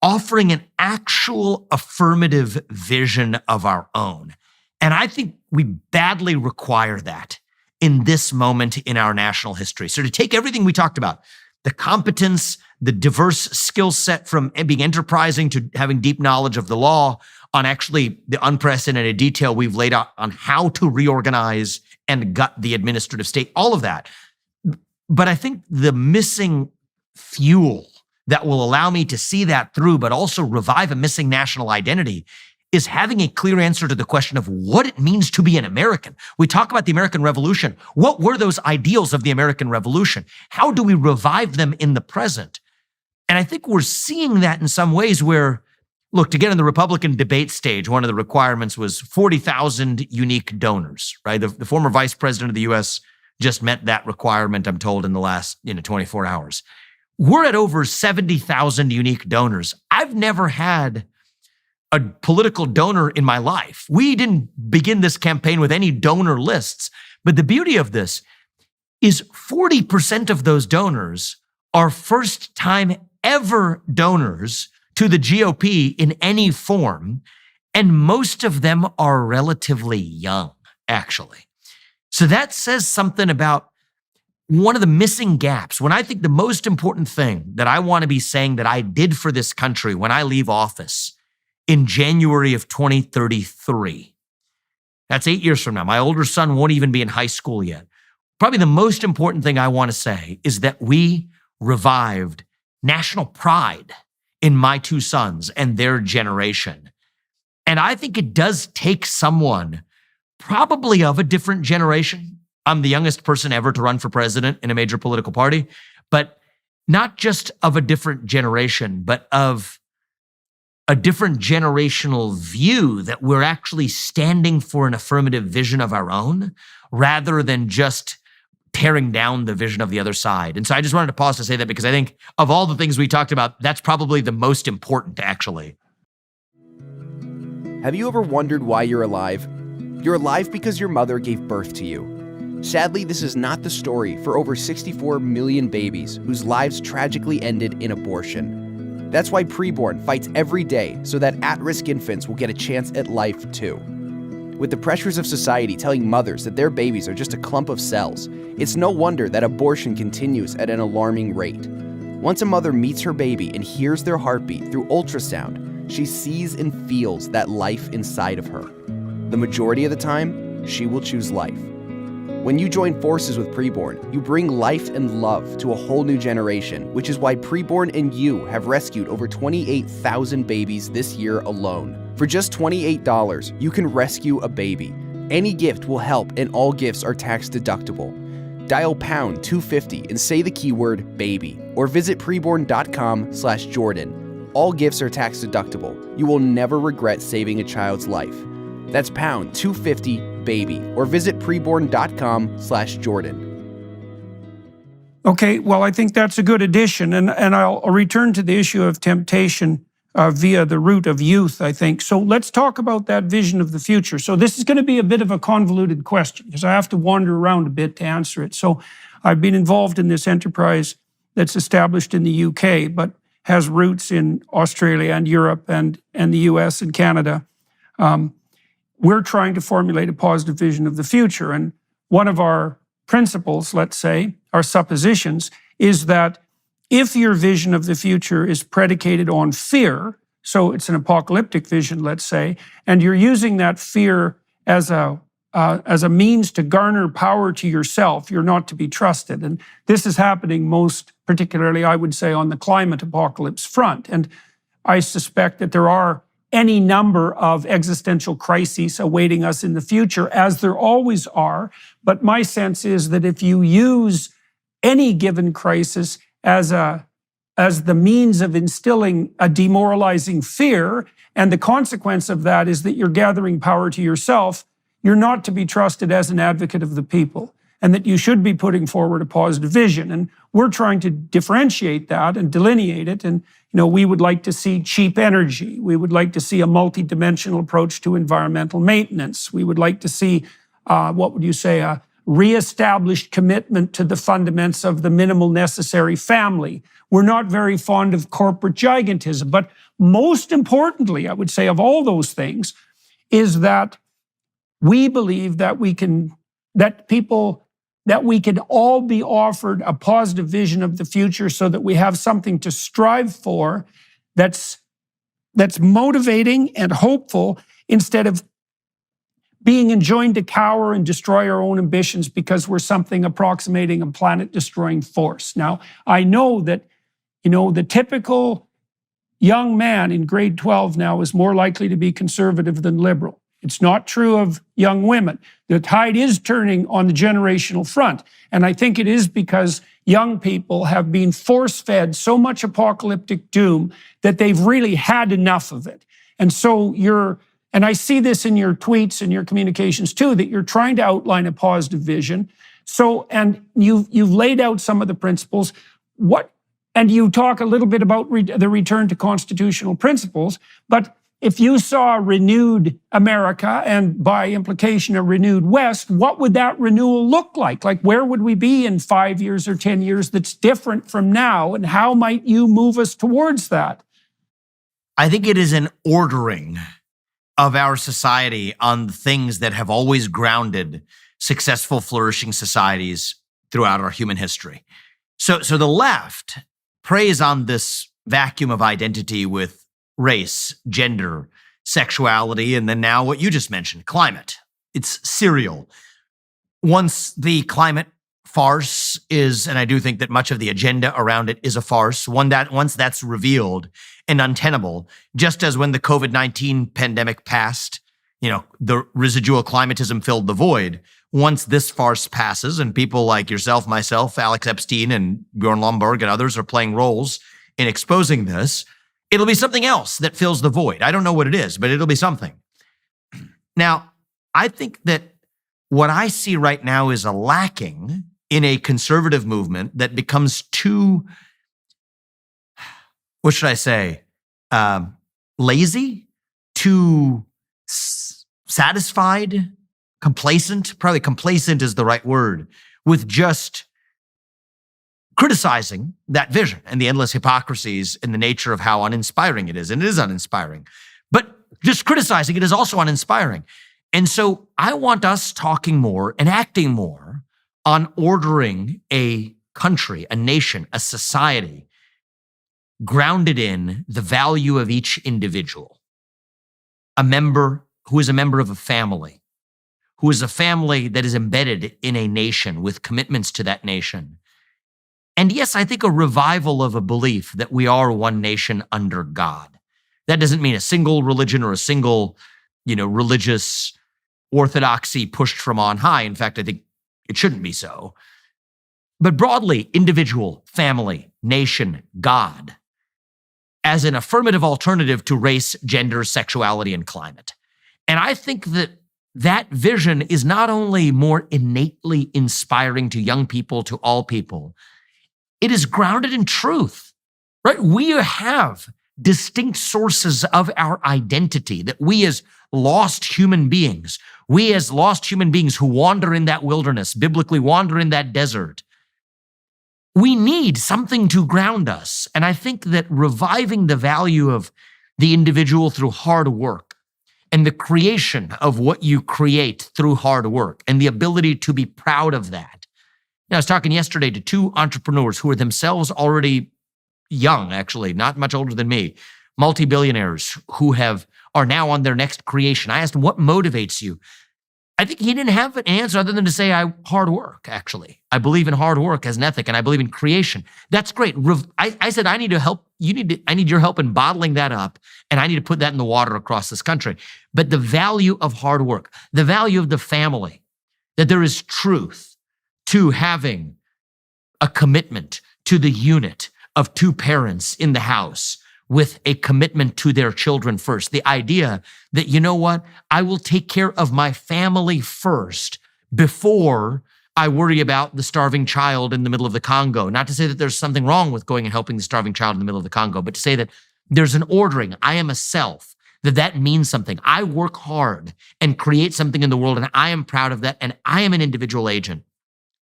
offering an actual affirmative vision of our own. And I think we badly require that in this moment in our national history. So to take everything we talked about, the competence, the diverse skill set from being enterprising to having deep knowledge of the law, on actually the unprecedented detail we've laid out on how to reorganize and gut the administrative state, all of that. But I think the missing fuel that will allow me to see that through, but also revive a missing national identity, is having a clear answer to the question of what it means to be an American. We talk about the American Revolution. What were those ideals of the American Revolution? How do we revive them in the present? And I think we're seeing that in some ways where, look, to get in the Republican debate stage, one of the requirements was 40,000 unique donors, right? The former vice president of the U.S. just met that requirement, I'm told, in the last 24 hours. We're at over 70,000 unique donors. I've never had a political donor in my life. We didn't begin this campaign with any donor lists, but the beauty of this is 40% of those donors are first-time ever donors to the GOP in any form, and most of them are relatively young, actually. So that says something about one of the missing gaps. When I think the most important thing that I want to be saying that I did for this country when I leave office in January of 2033, that's 8 years from now. My older son won't even be in high school yet. Probably the most important thing I want to say is that we revived national pride in my two sons and their generation. And I think it does take someone probably of a different generation. I'm the youngest person ever to run for president in a major political party, but not just of a different generation, but of a different generational view that we're actually standing for an affirmative vision of our own rather than just tearing down the vision of the other side. And so I just wanted to pause to say that because I think of all the things we talked about, that's probably the most important, actually. Have you ever wondered why you're alive? You're alive because your mother gave birth to you. Sadly, this is not the story for over 64 million babies whose lives tragically ended in abortion. That's why Preborn fights every day so that at-risk infants will get a chance at life too. With the pressures of society telling mothers that their babies are just a clump of cells, it's no wonder that abortion continues at an alarming rate. Once a mother meets her baby and hears their heartbeat through ultrasound, she sees and feels that life inside of her. The majority of the time, she will choose life. When you join forces with Preborn, you bring life and love to a whole new generation, which is why Preborn and you have rescued over 28,000 babies this year alone. For just $28, you can rescue a baby. Any gift will help, and all gifts are tax deductible. Dial pound 250 and say the keyword baby, or visit preborn.com/Jordan. All gifts are tax deductible. You will never regret saving a child's life. That's pound 250 baby, or visit preborn.com/Jordan. Okay, well, I think that's a good addition, and I'll return to the issue of temptation via the root of youth, I think. So let's talk about that vision of the future. So this is going to be a bit of a convoluted question because I have to wander around a bit to answer it. So I've been involved in this enterprise that's established in the UK, but has roots in Australia and Europe and the US and Canada. We're trying to formulate a positive vision of the future. And one of our principles, let's say, our suppositions, is that if your vision of the future is predicated on fear, so it's an apocalyptic vision, let's say, and you're using that fear as a means to garner power to yourself, you're not to be trusted. And this is happening most particularly, I would say, on the climate apocalypse front. And I suspect that there are any number of existential crises awaiting us in the future, as there always are. But my sense is that if you use any given crisis as the means of instilling a demoralizing fear, and the consequence of that is that you're gathering power to yourself, you're not to be trusted as an advocate of the people, and that you should be putting forward a positive vision. And we're trying to differentiate that and delineate it. And we would like to see cheap energy. We would like to see a multidimensional approach to environmental maintenance. We would like to see, a reestablished commitment to the fundamentals of the minimal necessary family. We're not very fond of corporate gigantism, but most importantly, I would say, of all those things, is that we believe that that people that we could all be offered a positive vision of the future so that we have something to strive for that's motivating and hopeful, instead of being enjoined to cower and destroy our own ambitions because we're something approximating a planet-destroying force. Now, I know that, the typical young man in grade 12 now is more likely to be conservative than liberal. It's not true of young women. The tide is turning on the generational front. And I think it is because young people have been force-fed so much apocalyptic doom that they've really had enough of it. And so and I see this in your tweets and your communications too, that you're trying to outline a positive vision. So, and you've laid out some of the principles. And you talk a little bit about the return to constitutional principles, but if you saw a renewed America, and by implication a renewed West, what would that renewal look like? Like, where would we be in 5 years or 10 years that's different from now? And how might you move us towards that? I think it is an ordering of our society on the things that have always grounded successful, flourishing societies throughout our human history. So the left preys on this vacuum of identity with race, gender, sexuality, and then now what you just mentioned, climate. It's serial. Once the climate farce is, and I do think that much of the agenda around it is a farce, once that's revealed and untenable, just as when the COVID-19 pandemic passed, the residual climatism filled the void. Once this farce passes and people like yourself, myself, Alex Epstein, and Bjorn Lomborg and others are playing roles in exposing this, it'll be something else that fills the void. I don't know what it is, but it'll be something. Now, I think that what I see right now is a lacking in a conservative movement that becomes too, what should I say, lazy, too satisfied, complacent. Probably complacent is the right word, with just criticizing that vision and the endless hypocrisies and the nature of how uninspiring it is. And it is uninspiring. But just criticizing it is also uninspiring. And so I want us talking more and acting more on ordering a country, a nation, a society grounded in the value of each individual. A member who is a member of a family, who is a family that is embedded in a nation with commitments to that nation. And yes, I think a revival of a belief that we are one nation under God. That doesn't mean a single religion or a single, religious orthodoxy pushed from on high. In fact, I think it shouldn't be so. But broadly, individual, family, nation, God, as an affirmative alternative to race, gender, sexuality, and climate. And I think that vision is not only more innately inspiring to young people, to all people, it is grounded in truth, right? We have distinct sources of our identity that we as lost human beings who wander in that wilderness, biblically wander in that desert, we need something to ground us. And I think that reviving the value of the individual through hard work and the creation of what you create through hard work and the ability to be proud of that. I was talking yesterday to two entrepreneurs who are themselves already young, actually, not much older than me, multi-billionaires who are now on their next creation. I asked them, what motivates you? I think he didn't have an answer other than to say, hard work, actually. I believe in hard work as an ethic, and I believe in creation. That's great. I said, I need to help. I need your help in bottling that up, and I need to put that in the water across this country. But the value of hard work, the value of the family, that there is truth to having a commitment to the unit of two parents in the house with a commitment to their children first. The idea that, you know what, I will take care of my family first before I worry about the starving child in the middle of the Congo. Not to say that there's something wrong with going and helping the starving child in the middle of the Congo, but to say that there's an ordering. I am a self, that means something. I work hard and create something in the world, and I am proud of that, and I am an individual agent.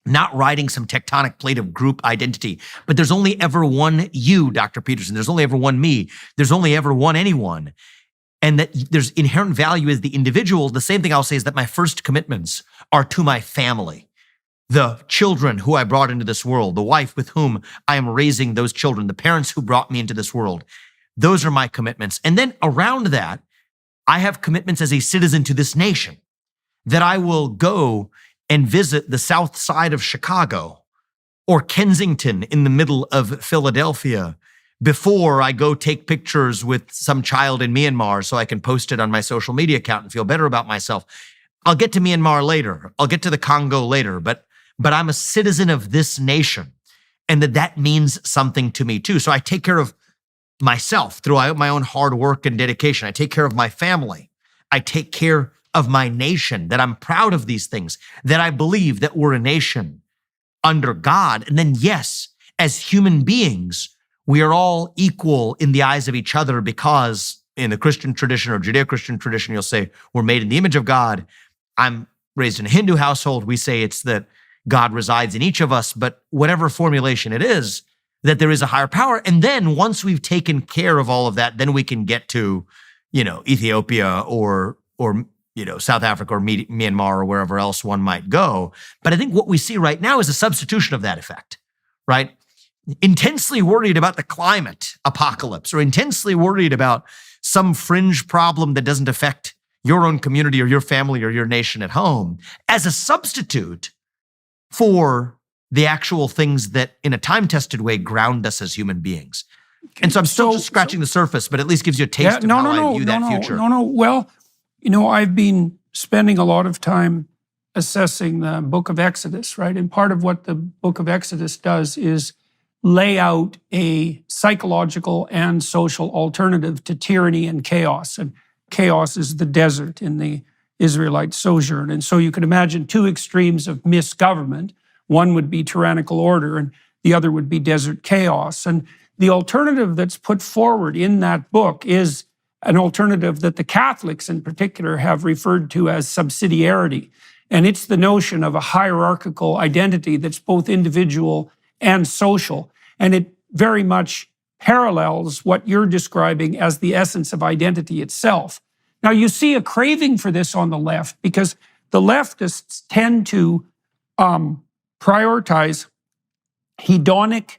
Not riding some tectonic plate of group identity, but there's only ever one you, Dr. Peterson. There's only ever one me. There's only ever one anyone. And that there's inherent value as the individual. The same thing I'll say is that my first commitments are to my family. the children who I brought into this world, the wife with whom I am raising those children, the parents who brought me into this world. Those are my commitments. And then around that, I have commitments as a citizen to this nation, that I will go and visit the south side of Chicago or Kensington in the middle of Philadelphia before I go take pictures with some child in Myanmar so I can post it on my social media account and feel better about myself. I'll get to Myanmar later. I'll get to the Congo later, but I'm a citizen of this nation, and that means something to me too. So I take care of myself through my own hard work and dedication. I take care of my family. I take care of my nation, that I'm proud of these things, that I believe that we're a nation under God. And then, yes, as human beings, we are all equal in the eyes of each other, because in the Christian tradition or Judeo-Christian tradition, you'll say we're made in the image of God. I'm raised in a Hindu household. We say it's that God resides in each of us, but whatever formulation it is, that there is a higher power. And then once we've taken care of all of that, then we can get to, Ethiopia or South Africa or Myanmar or wherever else one might go. But I think what we see right now is a substitution of that effect, right? Intensely worried about the climate apocalypse, or intensely worried about some fringe problem that doesn't affect your own community or your family or your nation at home, as a substitute for the actual things that in a time-tested way ground us as human beings. And so I'm still just scratching the surface, but at least gives you a taste of how I view that future. Well, I've been spending a lot of time assessing the book of Exodus, right? And part of what the book of Exodus does is lay out a psychological and social alternative to tyranny and chaos. And chaos is the desert in the Israelite sojourn. And so you can imagine two extremes of misgovernment. One would be tyrannical order, and the other would be desert chaos. And the alternative that's put forward in that book is an alternative that the Catholics in particular have referred to as subsidiarity. And it's the notion of a hierarchical identity that's both individual and social. And it very much parallels what you're describing as the essence of identity itself. Now, you see a craving for this on the left, because the leftists tend to prioritize hedonic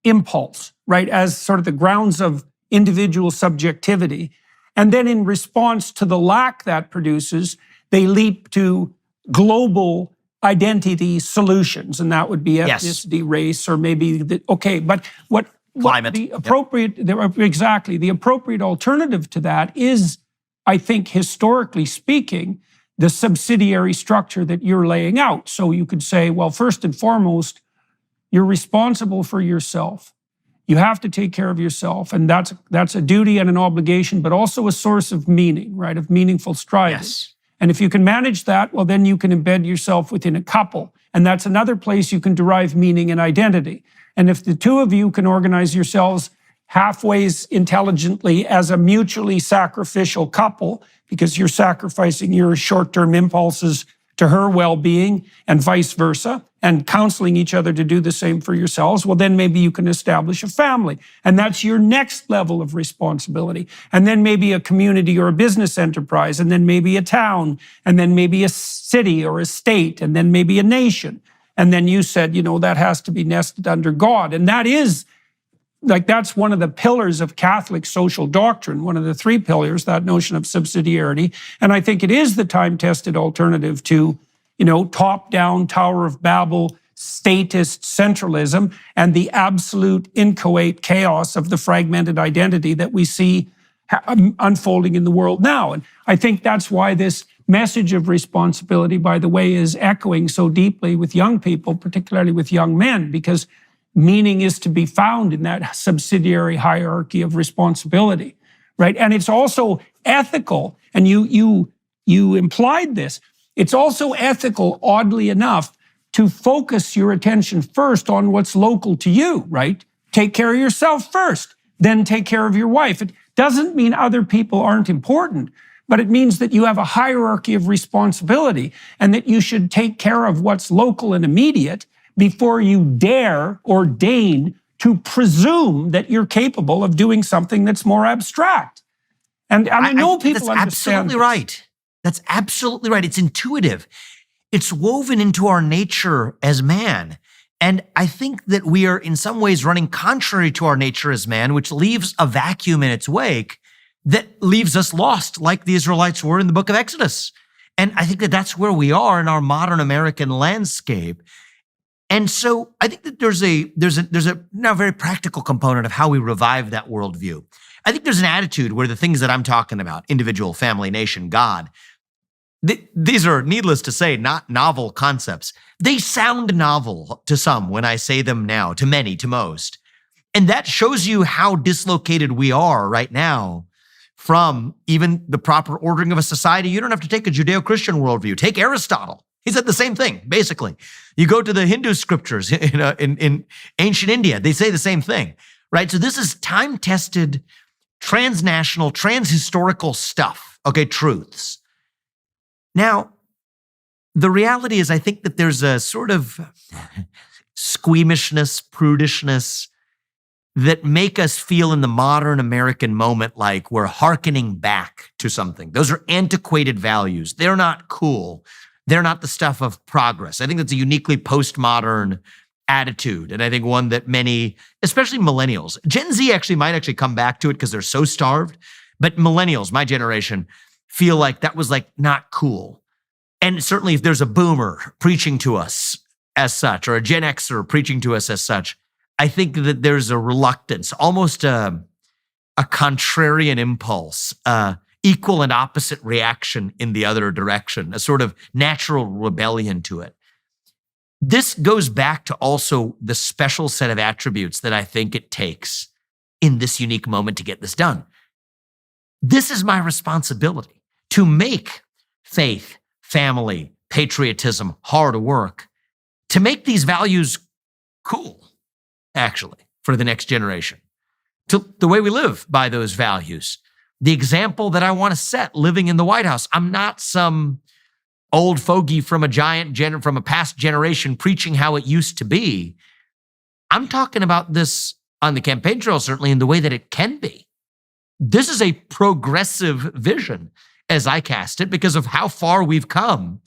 impulse, right, as sort of the grounds of individual subjectivity. And then in response to the lack that produces, they leap to global identity solutions, and that would be ethnicity, race, or maybe but what climate. The appropriate the appropriate alternative to that is, I think, historically speaking, the subsidiary structure that you're laying out. So you could say, well, first and foremost, you're responsible for yourself. You have to take care of yourself, and that's a duty and an obligation, but also a source of meaning, right, of meaningful striving. Yes. And if you can manage that, well, then you can embed yourself within a couple. And that's another place you can derive meaning and identity. And if the two of you can organize yourselves halfway intelligently as a mutually sacrificial couple, because you're sacrificing your short-term impulses to her well-being and vice versa, and counseling each other to do the same for yourselves, well, then maybe you can establish a family. And that's your next level of responsibility. And then maybe a community or a business enterprise, and then maybe a town, and then maybe a city or a state, and then maybe a nation. And then you said, that has to be nested under God. And that is, that's one of the pillars of Catholic social doctrine, one of the three pillars, that notion of subsidiarity. And I think it is the time-tested alternative to, top-down Tower of Babel, statist centralism, and the absolute inchoate chaos of the fragmented identity that we see unfolding in the world now. And I think that's why this message of responsibility, by the way, is echoing so deeply with young people, particularly with young men, because meaning is to be found in that subsidiary hierarchy of responsibility, right? And it's also ethical, and you implied this. It's also ethical, oddly enough, to focus your attention first on what's local to you, right? Take care of yourself first, then take care of your wife. It doesn't mean other people aren't important, but it means that you have a hierarchy of responsibility, and that you should take care of what's local and immediate before you dare or deign to presume that you're capable of doing something that's more abstract. And I know people understand absolutely this. right. That's absolutely right. It's intuitive. it's woven into our nature as man. And I think that we are in some ways running contrary to our nature as man, which leaves a vacuum in its wake that leaves us lost like the Israelites were in the book of Exodus. And I think that that's where we are in our modern American landscape. And so I think that there's a now very practical component of how we revive that worldview. I think there's an attitude where the things that I'm talking about, individual, family, nation, God, these are, needless to say, not novel concepts. They sound novel to some when I say them now, to many, to most. And that shows you how dislocated we are right now from even the proper ordering of a society. You don't have to take a Judeo-Christian worldview. Take Aristotle. He said the same thing, basically. You go to the Hindu scriptures in ancient India, they say the same thing, right? So this is time-tested, transnational, transhistorical stuff, okay, truths. Now, the reality is I think that there's a sort of squeamishness, prudishness that make us feel in the modern American moment like we're hearkening back to something. Those are antiquated values. They're not cool. They're not the stuff of progress. I think that's a uniquely postmodern attitude. And I think one that many, especially millennials, Gen Z might actually come back to it because they're so starved. But millennials, my generation, feel like that was like not cool. And certainly if there's a boomer preaching to us as such, or a Gen Xer preaching to us as such, I think that there's a reluctance, almost a contrarian impulse, equal and opposite reaction in the other direction, a sort of natural rebellion to it. This goes back to also the special set of attributes that I think it takes in this unique moment to get this done. This is my responsibility to make faith, family, patriotism, hard work, to make these values cool, actually, for the next generation. To the way we live by those values. The example that I want to set living in the White House. I'm not some old fogey from a past generation preaching how it used to be. I'm talking about this on the campaign trail, certainly in the way that it can be. This is a progressive vision as I cast it because of how far we've come.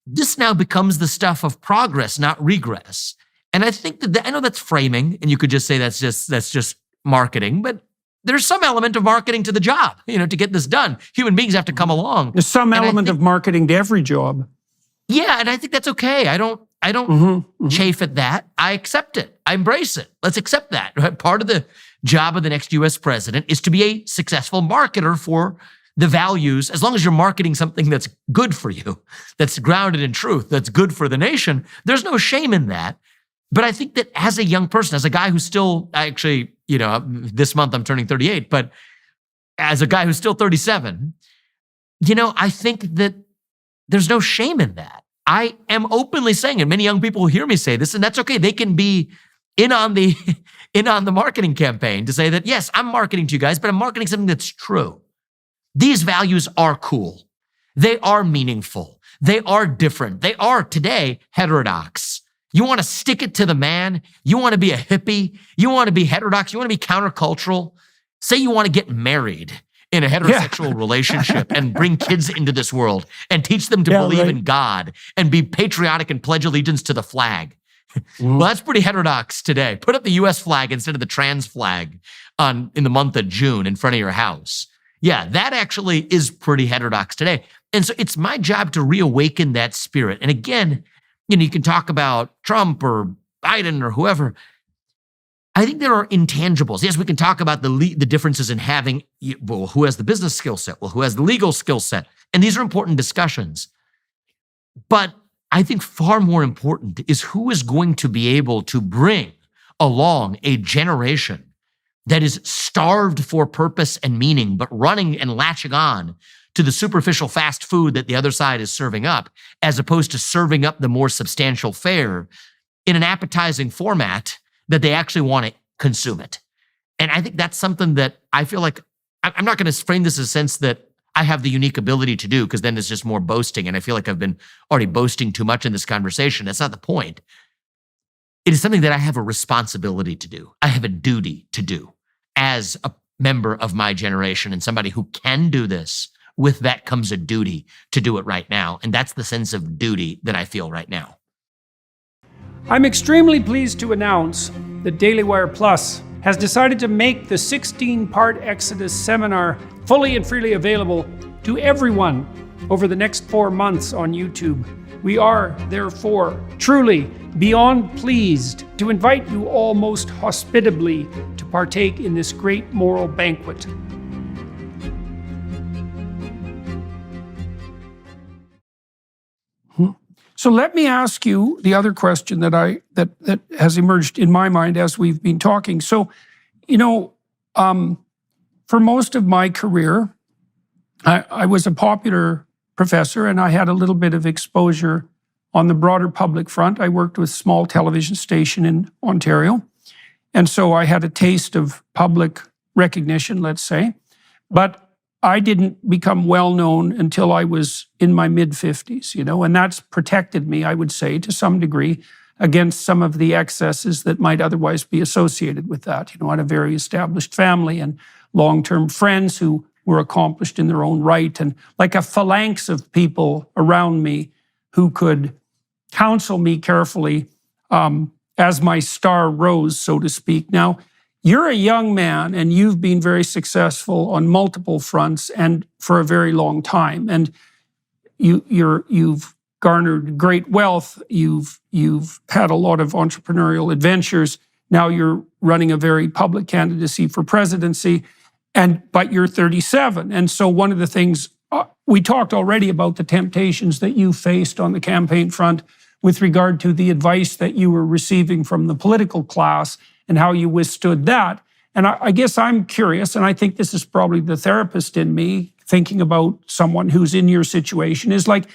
This now becomes the stuff of progress, not regress. And I think that I know that's framing, and you could just say that's just marketing, but there's some element of marketing to the job, to get this done. Human beings have to come along. There's some element of marketing to every job. Yeah, and I think that's okay. I don't chafe at that. I accept it. I embrace it. Let's accept that. Right? Part of the job of the next U.S. president is to be a successful marketer for the values. As long as you're marketing something that's good for you, that's grounded in truth, that's good for the nation, there's no shame in that. But I think that as a young person, as a guy who's still actually, this month I'm turning 38, but as a guy who's still 37, I think that there's no shame in that. I am openly saying, and many young people will hear me say this, and that's okay. They can be in on the marketing campaign to say that, yes, I'm marketing to you guys, but I'm marketing something that's true. These values are cool. They are meaningful. They are different. They are today heterodox. You want to stick it to the man. You want to be a hippie. You want to be heterodox. You want to be countercultural. Say you want to get married in a heterosexual relationship and bring kids into this world and teach them to believe in God and be patriotic and pledge allegiance to the flag. Well, that's pretty heterodox today. Put up the U.S. flag instead of the trans flag in the month of June in front of your house. Yeah, that actually is pretty heterodox today. And so it's my job to reawaken that spirit. And again, you can talk about Trump or Biden or whoever. I think there are intangibles. Yes, we can talk about the differences in having, who has the business skill set? Well, who has the legal skill set? And these are important discussions. But I think far more important is who is going to be able to bring along a generation that is starved for purpose and meaning, but running and latching on to the superficial fast food that the other side is serving up, as opposed to serving up the more substantial fare in an appetizing format that they actually want to consume it. And I think that's something that I feel like, I'm not going to frame this as a sense that I have the unique ability to do, because then it's just more boasting. And I feel like I've been already boasting too much in this conversation. That's not the point. It is something that I have a responsibility to do. I have a duty to do as a member of my generation and somebody who can do this with that comes a duty to do it right now. And that's the sense of duty that I feel right now. I'm extremely pleased to announce that Daily Wire Plus has decided to make the 16-part Exodus seminar fully and freely available to everyone over the next 4 months on YouTube. We are, therefore, truly beyond pleased to invite you all most hospitably to partake in this great moral banquet. So let me ask you the other question that has emerged in my mind as we've been talking. So, for most of my career, I was a popular professor and I had a little bit of exposure on the broader public front. I worked with a small television station in Ontario. And so I had a taste of public recognition, let's say. But I didn't become well known until I was in my mid-50s, and that's protected me, I would say, to some degree, against some of the excesses that might otherwise be associated with that. I had a very established family and long-term friends who were accomplished in their own right, and like a phalanx of people around me who could counsel me carefully as my star rose, so to speak. Now, you're a young man and you've been very successful on multiple fronts and for a very long time. And you've garnered great wealth. You've had a lot of entrepreneurial adventures. Now you're running a very public candidacy for presidency, but you're 37. And so one of the things we talked already about the temptations that you faced on the campaign front with regard to the advice that you were receiving from the political class and how you withstood that. And I guess I'm curious, and I think this is probably the therapist in me thinking about someone who's in your situation, is like,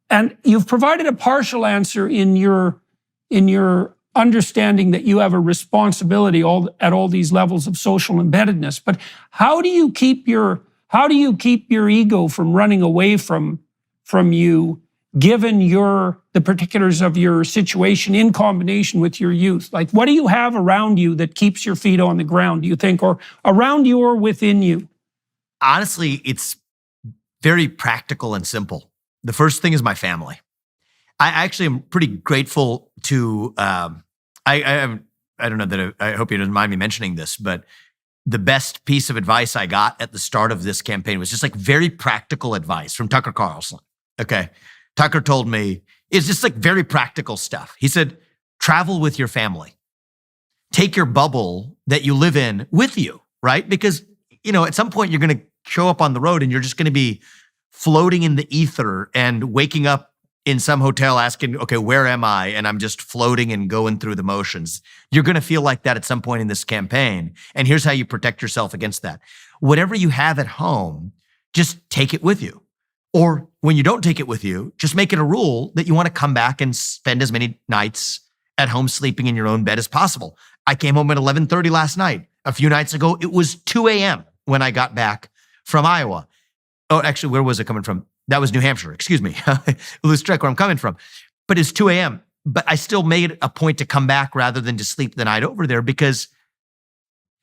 and you've provided a partial answer in your understanding that you have a responsibility at all these levels of social embeddedness. But how do you keep your ego from running away from you, given the particulars of your situation in combination with your youth? Like, what do you have around you that keeps your feet on the ground, do you think, or around you or within you? Honestly, it's very practical and simple. The first thing is my family. I actually am pretty grateful to, I don't know that I hope you don't mind me mentioning this, but the best piece of advice I got at the start of this campaign was just like very practical advice from Tucker Carlson. Okay. Tucker told me, it's just like very practical stuff. He said, travel with your family. Take your bubble that you live in with you, right? Because, at some point you're going to show up on the road and you're just going to be floating in the ether and waking up in some hotel asking, okay, where am I? And I'm just floating and going through the motions. You're going to feel like that at some point in this campaign. And here's how you protect yourself against that. Whatever you have at home, just take it with you. Or when you don't take it with you, just make it a rule that you want to come back and spend as many nights at home sleeping in your own bed as possible. I came home at 11:30 last night. A few nights ago, it was 2 a.m. when I got back from Iowa. Oh, actually, where was it coming from? That was New Hampshire, excuse me. Lose track where I'm coming from. But it's 2 a.m. But I still made it a point to come back rather than to sleep the night over there, because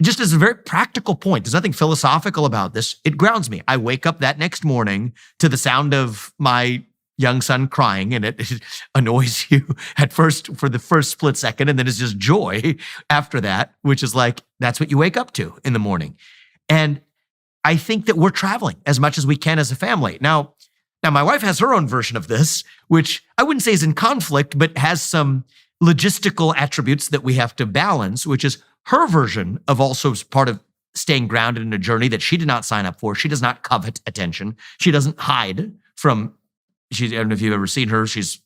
just as a very practical point, there's nothing philosophical about this. It grounds me. I wake up that next morning to the sound of my young son crying, and it annoys you at first for the first split second, and then it's just joy after that, which is like, that's what you wake up to in the morning. And I think that we're traveling as much as we can as a family. Now my wife has her own version of this, which I wouldn't say is in conflict, but has some logistical attributes that we have to balance, which is her version of also part of staying grounded in a journey that she did not sign up for. She does not covet attention. She doesn't hide from, I don't know if you've ever seen her. She's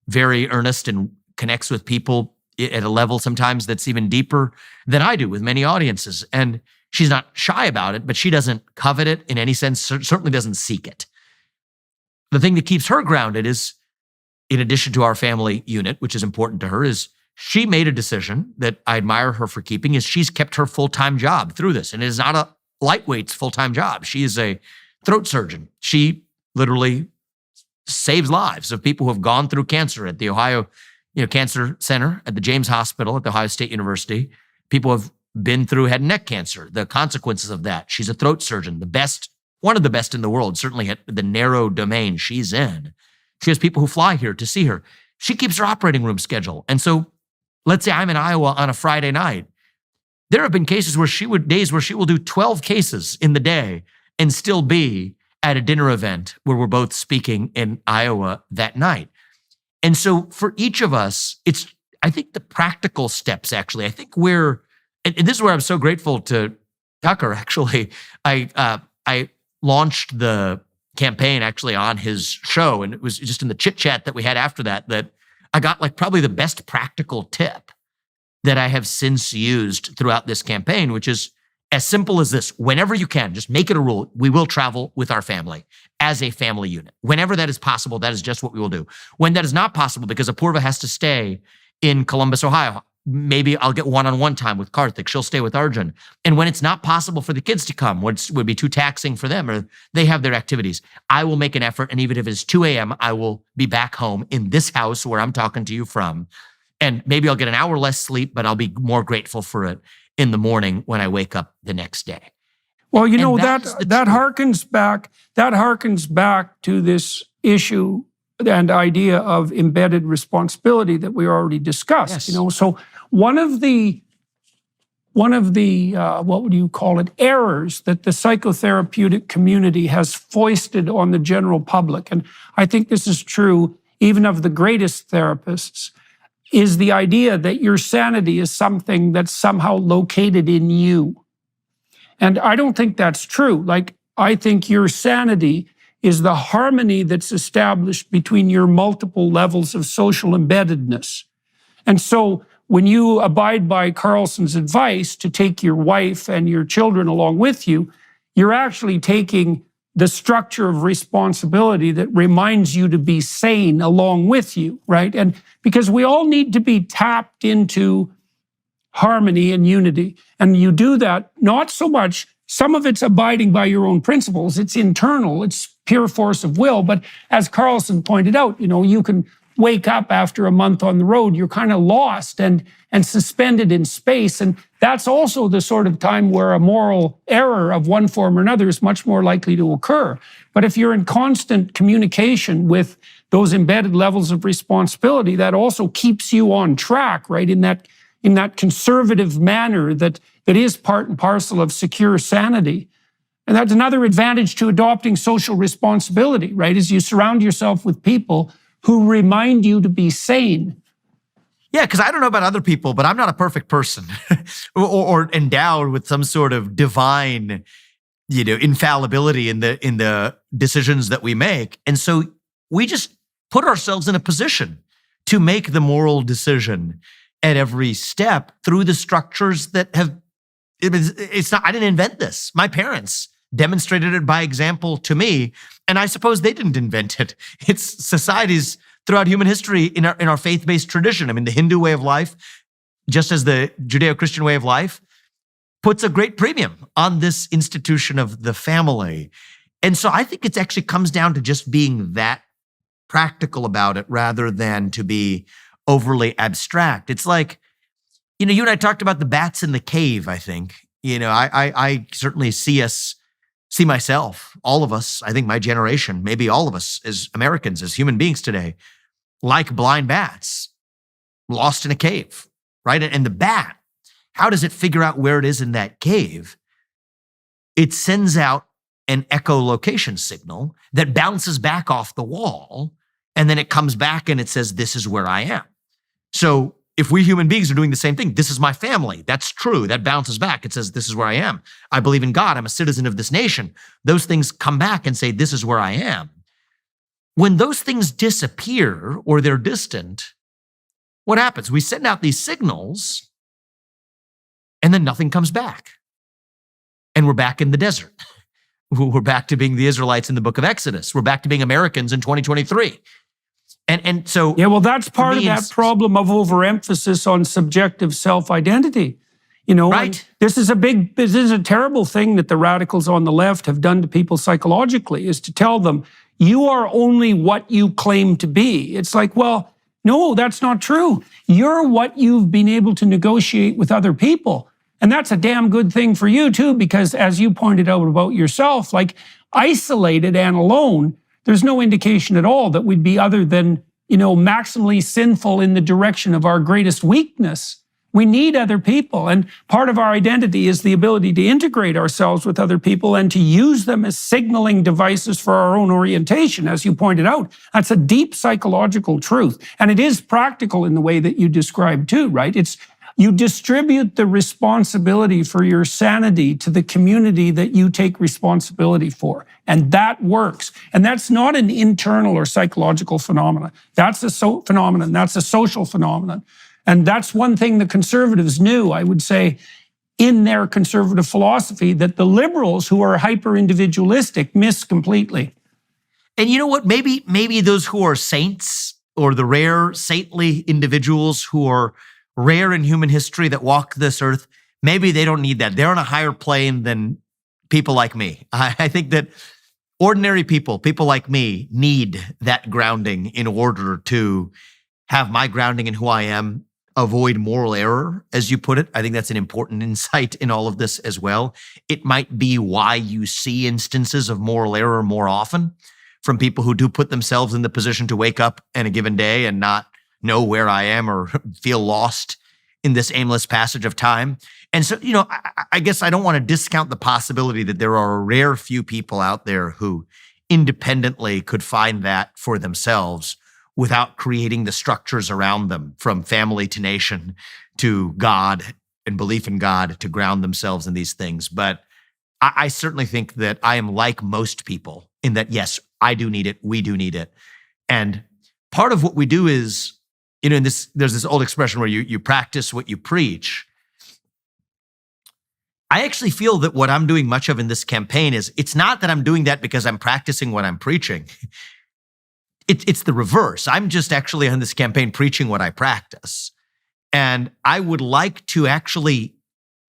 very earnest and connects with people at a level sometimes that's even deeper than I do with many audiences. And she's not shy about it, but she doesn't covet it in any sense, certainly doesn't seek it. The thing that keeps her grounded is, in addition to our family unit, which is important to her, is she made a decision that I admire her for keeping, is she's kept her full-time job through this. And it is not a lightweight's full-time job. She is a throat surgeon. She literally saves lives of people who have gone through cancer at the Ohio Cancer Center, at the James Hospital, at the Ohio State University. People have been through head and neck cancer, the consequences of that. She's a throat surgeon, the best one of the best in the world, certainly at the narrow domain she's in. She has people who fly here to see her. She keeps her operating room schedule. And so let's say I'm in Iowa on a Friday night. There have been cases where days where she will do 12 cases in the day and still be at a dinner event where we're both speaking in Iowa that night. And so for each of us, it's, I think, the practical steps, actually. I think and this is where I'm so grateful to Tucker, actually. I launched the campaign actually on his show, and it was just in the chit chat that we had after that I got like probably the best practical tip that I have since used throughout this campaign, which is as simple as this. Whenever you can, just make it a rule. We will travel with our family as a family unit. Whenever that is possible, that is just what we will do. When that is not possible, because Apurva has to stay in Columbus, Ohio, maybe I'll get one-on-one time with Karthik. She'll stay with Arjun. And when it's not possible for the kids to come, which would be too taxing for them, or they have their activities, I will make an effort. And even if it's 2 a.m., I will be back home in this house where I'm talking to you from. And maybe I'll get an hour less sleep, but I'll be more grateful for it in the morning when I wake up the next day. Well, you know, that harkens back to this issue and idea of embedded responsibility that we already discussed. Yes. You know, so one of the what would you call it, errors that the psychotherapeutic community has foisted on the general public, and I think this is true even of the greatest therapists, is the idea that your sanity is something that's somehow located in you. And I don't think that's true. Like, I think your sanity is the harmony that's established between your multiple levels of social embeddedness. And so when you abide by Carlson's advice to take your wife and your children along with you, you're actually taking the structure of responsibility that reminds you to be sane along with you, right? And because we all need to be tapped into harmony and unity. And you do that not so much, some of it's abiding by your own principles, it's internal, it's pure force of will. But as Carlson pointed out, you know, you can wake up after a month on the road, you're kind of lost and suspended in space. And that's also the sort of time where a moral error of one form or another is much more likely to occur. But if you're in constant communication with those embedded levels of responsibility, that also keeps you on track, right? In that conservative manner that is part and parcel of secure sanity. And that's another advantage to adopting social responsibility, right? Is you surround yourself with people who remind you to be sane. Yeah, because I don't know about other people, but I'm not a perfect person or endowed with some sort of divine, you know, infallibility in the decisions that we make. And so we just put ourselves in a position to make the moral decision at every step through the structures that have, it's not, I didn't invent this. My parents demonstrated it by example to me, and I suppose they didn't invent it. It's societies throughout human history in our faith-based tradition. I mean, the Hindu way of life, just as the Judeo-Christian way of life, puts a great premium on this institution of the family. And so I think it actually comes down to just being that practical about it rather than to be overly abstract. It's like, you know, you and I talked about the bats in the cave, I think. You know, I certainly see myself, all of us, I think my generation, maybe all of us as Americans, as human beings today, like blind bats, lost in a cave, right? And the bat, how does it figure out where it is in that cave? It sends out an echolocation signal that bounces back off the wall, and then it comes back and it says, this is where I am. So if we human beings are doing the same thing, this is my family. That's true. That bounces back. It says, this is where I am. I believe in God. I'm a citizen of this nation. Those things come back and say, this is where I am. When those things disappear or they're distant, what happens? We send out these signals and then nothing comes back. And we're back in the desert. We're back to being the Israelites in the book of Exodus. We're back to being Americans in 2023. And so, yeah, well, that's part of that problem of overemphasis on subjective self-identity. You know, right. This is a terrible thing that the radicals on the left have done to people psychologically, is to tell them, you are only what you claim to be. It's like, well, no, that's not true. You're what you've been able to negotiate with other people. And that's a damn good thing for you too, because as you pointed out about yourself, like isolated and alone, there's no indication at all that we'd be other than, maximally sinful in the direction of our greatest weakness. We need other people. And part of our identity is the ability to integrate ourselves with other people and to use them as signaling devices for our own orientation, as you pointed out. That's a deep psychological truth. And it is practical in the way that you described too, right? You distribute the responsibility for your sanity to the community that you take responsibility for. And that works. And that's not an internal or psychological phenomenon. That's a phenomenon. That's a social phenomenon. And that's one thing the conservatives knew, I would say, in their conservative philosophy, that the liberals who are hyper-individualistic miss completely. And you know what? Maybe those who are saints, or the rare saintly individuals who are rare in human history that walk this earth, maybe they don't need that. They're on a higher plane than people like me. I think that ordinary people like me, need that grounding in order to have my grounding in who I am, avoid moral error, as you put it. I think that's an important insight in all of this as well. It might be why you see instances of moral error more often from people who do put themselves in the position to wake up in a given day and not know where I am or feel lost in this aimless passage of time. And so, I guess I don't want to discount the possibility that there are a rare few people out there who independently could find that for themselves without creating the structures around them, from family to nation to God and belief in God, to ground themselves in these things. But I certainly think that I am like most people in that, yes, I do need it, we do need it. And part of what we do is, there's this old expression where you practice what you preach. I actually feel that what I'm doing much of in this campaign is, it's not that I'm doing that because I'm practicing what I'm preaching. It's the reverse. I'm just actually on this campaign preaching what I practice. And I would like to actually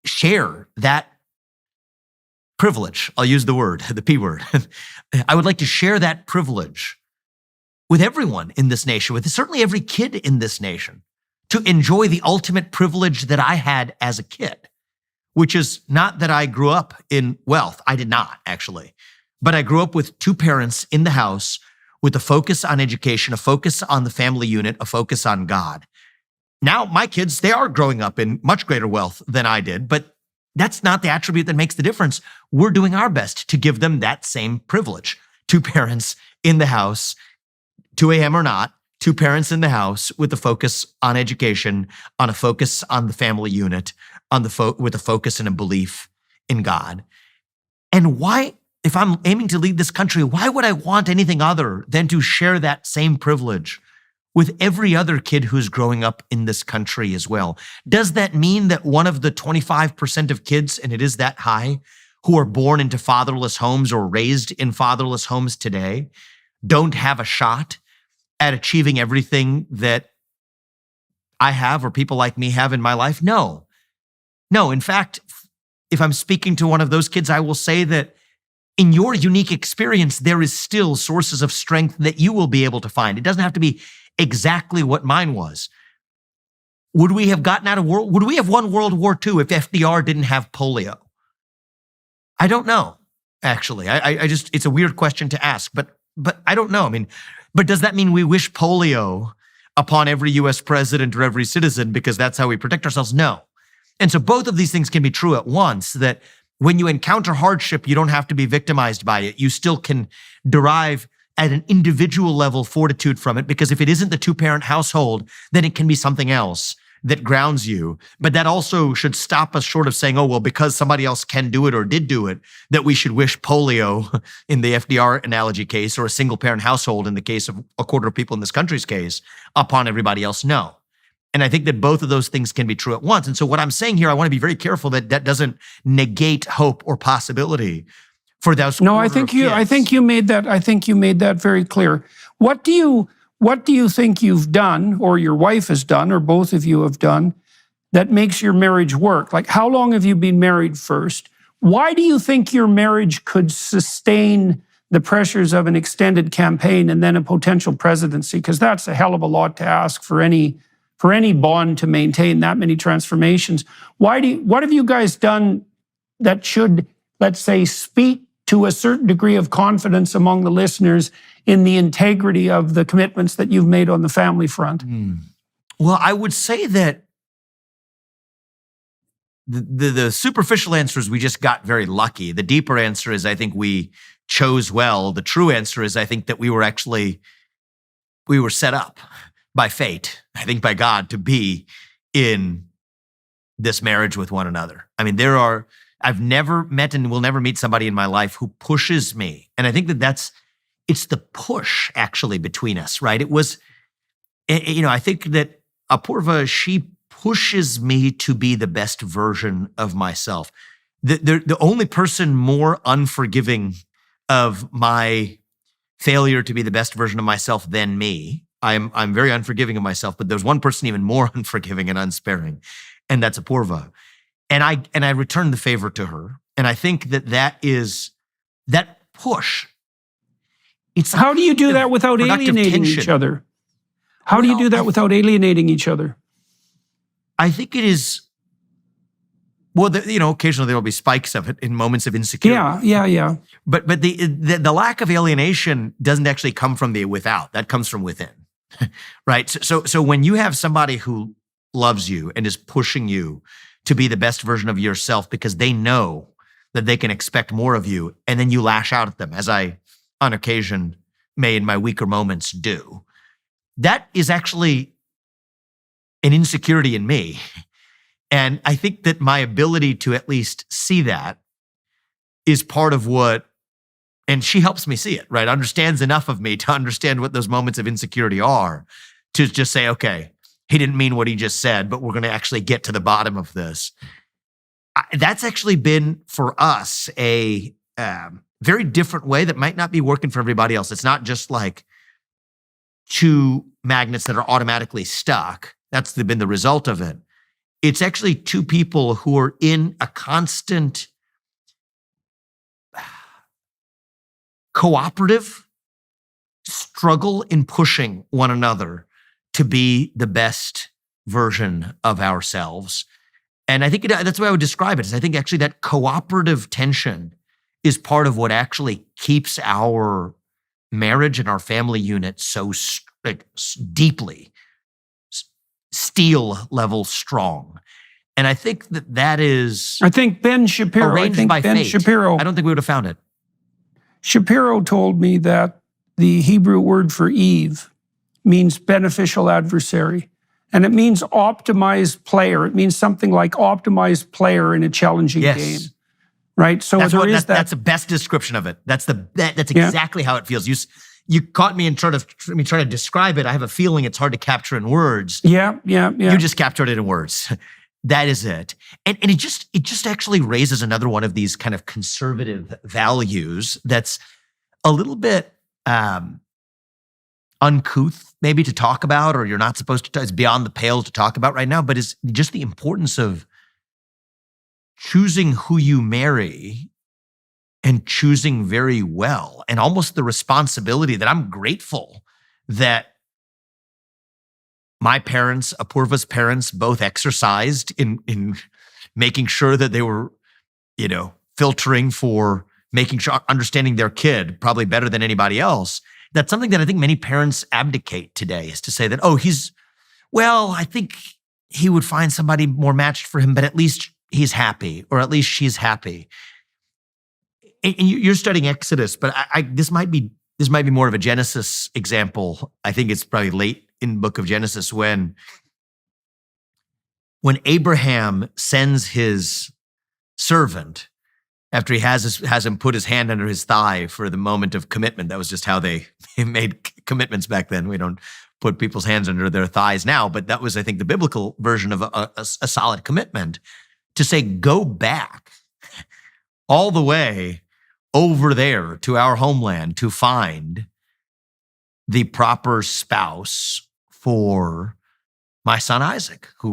share that privilege. I'll use the word, the P word. I would like to share that privilege with everyone in this nation, with certainly every kid in this nation, to enjoy the ultimate privilege that I had as a kid, which is not that I grew up in wealth. I did not, actually. But I grew up with two parents in the house with a focus on education, a focus on the family unit, a focus on God. Now, my kids, they are growing up in much greater wealth than I did, but that's not the attribute that makes the difference. We're doing our best to give them that same privilege. Two parents in the house, 2 a.m. or not, two parents in the house with a focus on education, on a focus on the family unit, with a focus and a belief in God. And why, if I'm aiming to lead this country, why would I want anything other than to share that same privilege with every other kid who's growing up in this country as well? Does that mean that one of the 25% of kids, and it is that high, who are born into fatherless homes or raised in fatherless homes today don't have a shot at achieving everything that I have or people like me have in my life? No. In fact, if I'm speaking to one of those kids, I will say that in your unique experience, there is still sources of strength that you will be able to find. It doesn't have to be exactly what mine was. Would we have would we have won World War II if FDR didn't have polio? I don't know, actually. I just, it's a weird question to ask, but I don't know. But does that mean we wish polio upon every US president or every citizen because that's how we protect ourselves? No. And so both of these things can be true at once, that when you encounter hardship, you don't have to be victimized by it. You still can derive at an individual level fortitude from it, because if it isn't the two-parent household, then it can be something else that grounds you. But that also should stop us short of saying, oh, well, because somebody else can do it or did do it, that we should wish polio in the FDR analogy case, or a single-parent household in the case of a quarter of people in this country's case, upon everybody else. No. And I think that both of those things can be true at once. And so what I'm saying here, I want to be very careful that that doesn't negate hope or possibility for those. No, I think you made that very clear. What do you think you've done, or your wife has done, or both of you have done, that makes your marriage work? Like, how long have you been married first? Why do you think your marriage could sustain the pressures of an extended campaign and then a potential presidency? Because that's a hell of a lot to ask for any bond to maintain that many transformations. What have you guys done that should, let's say, speak to a certain degree of confidence among the listeners in the integrity of the commitments that you've made on the family front? Well, I would say that the superficial answer is we just got very lucky. The deeper answer is I think we chose well. The true answer is I think that we were set up by fate, I think by God, to be in this marriage with one another. I mean, I've never met and will never meet somebody in my life who pushes me. And I think it's the push actually between us, right? It was, I think that Apurva, she pushes me to be the best version of myself. The only person more unforgiving of my failure to be the best version of myself than me. I'm very unforgiving of myself, but there's one person even more unforgiving and unsparing, and that's Apurva. And I return the favor to her. And I think that push. How do you do that without alienating each other? How do you do that without alienating each other? I think it is, occasionally there will be spikes of it in moments of insecurity. Yeah. But the lack of alienation doesn't actually come from the without. That comes from within, right? So when you have somebody who loves you and is pushing you to be the best version of yourself because they know that they can expect more of you, and then you lash out at them, as I, on occasion, may in my weaker moments do, that is actually an insecurity in me. And I think that my ability to at least see that is part of what, and she helps me see it, right? Understands enough of me to understand what those moments of insecurity are, to just say, okay, he didn't mean what he just said, but we're going to actually get to the bottom of this. That's actually been for us a very different way that might not be working for everybody else. It's not just like two magnets that are automatically stuck. That's been the result of it. It's actually two people who are in a constant cooperative struggle in pushing one another to be the best version of ourselves. And I think that's the way I would describe it, is I think actually that cooperative tension is part of what actually keeps our marriage and our family unit so deeply steel level strong. And I think that is Ben Shapiro. Arranged by fate. Shapiro. I don't think we would have found it. Shapiro told me that the Hebrew word for Eve means beneficial adversary. And it means optimized player. It means something like optimized player in a challenging game. Right? So that's the best description of it. That's exactly how it feels. You caught me in trying to describe it. I have a feeling it's hard to capture in words. Yeah. You just captured it in words. That is it. And it just actually raises another one of these kind of conservative values that's a little bit uncouth maybe to talk about, or you're not supposed to, it's beyond the pale to talk about right now, but it's just the importance of choosing who you marry and choosing very well, and almost the responsibility that I'm grateful that my parents, Apurva's parents, both exercised in making sure that they were, filtering for making sure, understanding their kid probably better than anybody else. That's something that I think many parents abdicate today, is to say that, I think he would find somebody more matched for him, but at least he's happy, or at least she's happy. And you're studying Exodus, but this might be more of a Genesis example. I think it's probably late in the book of Genesis when Abraham sends his servant after he has him put his hand under his thigh for the moment of commitment. That was just how they made commitments back then. We don't put people's hands under their thighs now, but that was, I think, the biblical version of a solid commitment, to say, go back all the way over there to our homeland to find the proper spouse for my son Isaac, he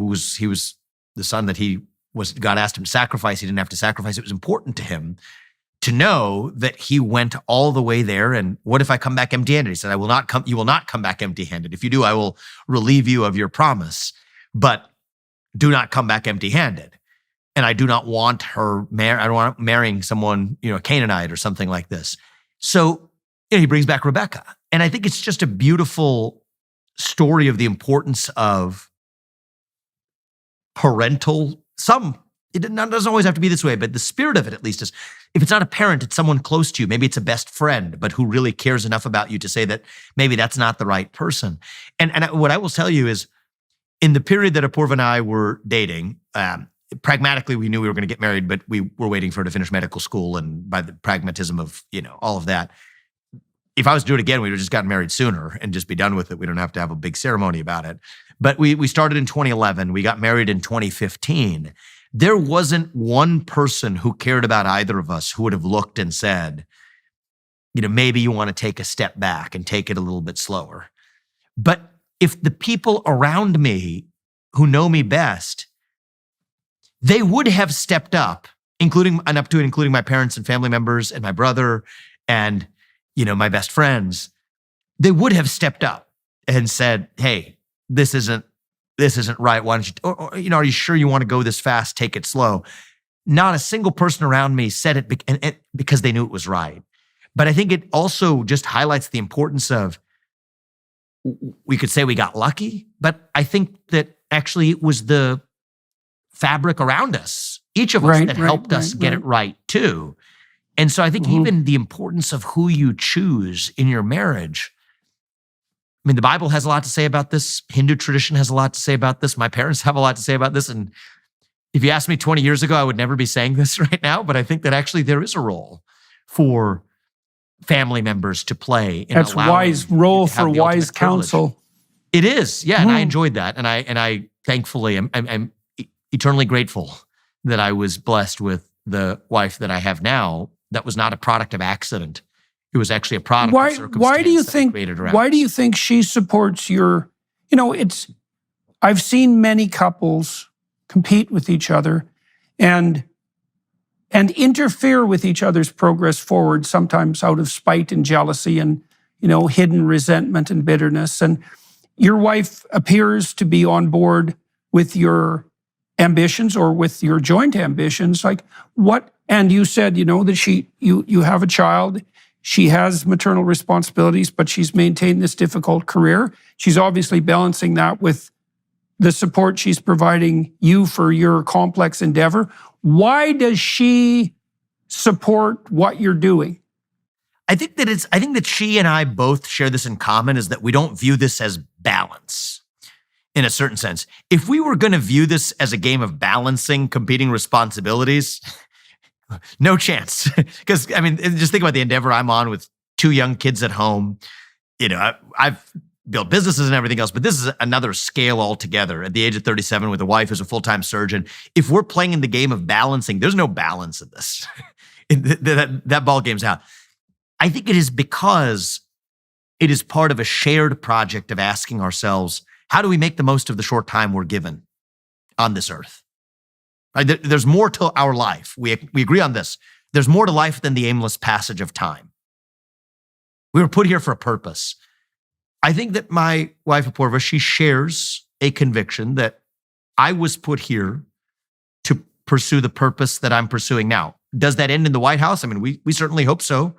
was the son that God asked him to sacrifice. He didn't have to sacrifice. It was important to him to know that he went all the way there. And what if I come back empty-handed? He said, you will not come back empty-handed. If you do, I will relieve you of your promise, but do not come back empty-handed. And I do not want her, I don't want her marrying someone, a Canaanite or something like this. So he brings back Rebecca. And I think it's just a beautiful story of the importance of parental, it doesn't always have to be this way, but the spirit of it at least is, if it's not a parent, it's someone close to you. Maybe it's a best friend, but who really cares enough about you to say that maybe that's not the right person. And what I will tell you is, in the period that Apoorva and I were dating, pragmatically, we knew we were going to get married, but we were waiting for her to finish medical school. And by the pragmatism of, all of that, if I was to do it again, we would have just gotten married sooner and just be done with it. We don't have to have a big ceremony about it. But we started in 2011. We got married in 2015. There wasn't one person who cared about either of us who would have looked and said, maybe you want to take a step back and take it a little bit slower. But if the people around me who know me best, they would have stepped up, including my parents and family members and my brother and, my best friends, they would have stepped up and said, hey, this isn't right. Why don't you, are you sure you want to go this fast? Take it slow. Not a single person around me said it because they knew it was right. But I think it also just highlights the importance of, we could say we got lucky, but I think that actually it was the fabric around us, each of us, that helped us get it right too. And so I think even the importance of who you choose in your marriage, I mean, the Bible has a lot to say about this. Hindu tradition has a lot to say about this. My parents have a lot to say about this. And if you asked me 20 years ago, I would never be saying this right now, but I think that actually there is a role for family members to play. That's wise role for wise counsel. It is, yeah, and I enjoyed that. And I thankfully I'm eternally grateful that I was blessed with the wife that I have now. That was not a product of accident. It was actually a product of circumstance. Why do you think she supports your, I've seen many couples compete with each other and interfere with each other's progress forward, sometimes out of spite and jealousy and, hidden resentment and bitterness. And your wife appears to be on board with your ambitions or with your joint ambitions. Like what? And you said, that you have a child. She has maternal responsibilities, but she's maintained this difficult career. She's obviously balancing that with the support she's providing you for your complex endeavor. Why does she support what you're doing? I think that she and I both share this in common, is that we don't view this as balance in a certain sense. If we were going to view this as a game of balancing competing responsibilities, no chance. Because, just think about the endeavor I'm on with 2 young kids at home. I've built businesses and everything else, but this is another scale altogether. At the age of 37 with a wife who's a full-time surgeon, if we're playing in the game of balancing, there's no balance in this. that ball game's out. I think it is because it is part of a shared project of asking ourselves, how do we make the most of the short time we're given on this earth? Right? There's more to our life. We agree on this. There's more to life than the aimless passage of time. We were put here for a purpose. I think that my wife, Apoorva, she shares a conviction that I was put here to pursue the purpose that I'm pursuing now. Does that end in the White House? We certainly hope so.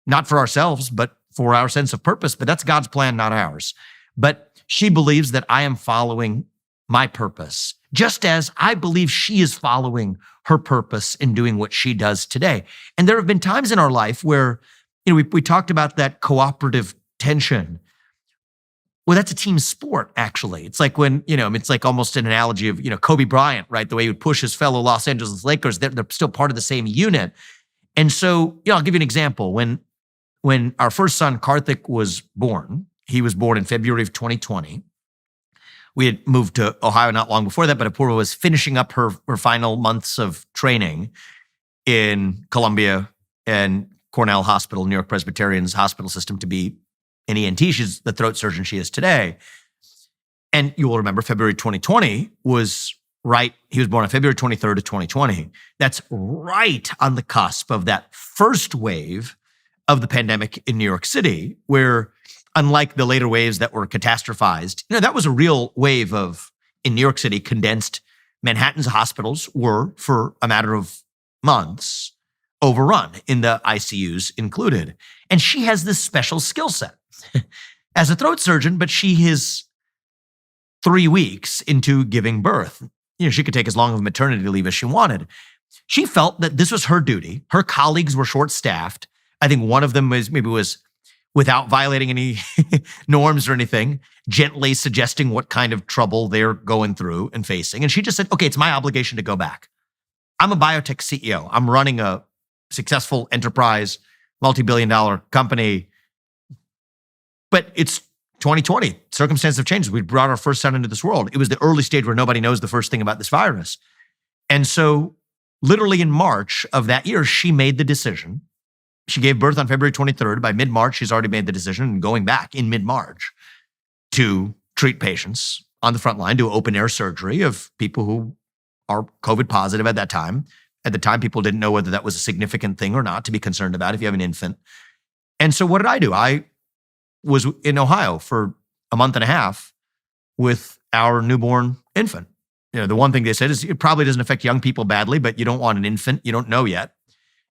Not for ourselves, but for our sense of purpose. But that's God's plan, not ours. But she believes that I am following my purpose, just as I believe she is following her purpose in doing what she does today. And there have been times in our life where, we talked about that cooperative tension. Well, that's a team sport, actually. It's like when, it's like almost an analogy of, Kobe Bryant, right? The way he would push his fellow Los Angeles Lakers, they're still part of the same unit. And so, I'll give you an example. When our first son, Karthik, was born, he was born in February of 2020. We had moved to Ohio not long before that, but Apoorva was finishing up her final months of training in Columbia and Cornell Hospital, New York Presbyterian's hospital system, to be an ENT. She's the throat surgeon she is today. And you will remember February 2020 was right. He was born on February 23rd of 2020. That's right on the cusp of that first wave of the pandemic in New York City, where, unlike the later waves that were catastrophized, that was a real wave of, in New York City, condensed Manhattan's hospitals were, for a matter of months, overrun, in the ICUs included. And she has this special skill set as a throat surgeon, but she is 3 weeks into giving birth. She could take as long of maternity leave as she wanted. She felt that this was her duty. Her colleagues were short-staffed. I think one of them was without violating any norms or anything, gently suggesting what kind of trouble they're going through and facing. And she just said, okay, it's my obligation to go back. I'm a biotech CEO. I'm running a successful enterprise, multi-billion-dollar company. But it's 2020. Circumstances have changed. We brought our first son into this world. It was the early stage where nobody knows the first thing about this virus. And so literally in March of that year, she made the decision. She gave birth on February 23rd. By mid-March, she's already made the decision and going back in mid-March to treat patients on the front line, do open-air surgery of people who are COVID positive at that time. At the time, people didn't know whether that was a significant thing or not to be concerned about if you have an infant. And so what did I do? I was in Ohio for a month and a half with our newborn infant. The one thing they said is it probably doesn't affect young people badly, but you don't want an infant. You don't know yet.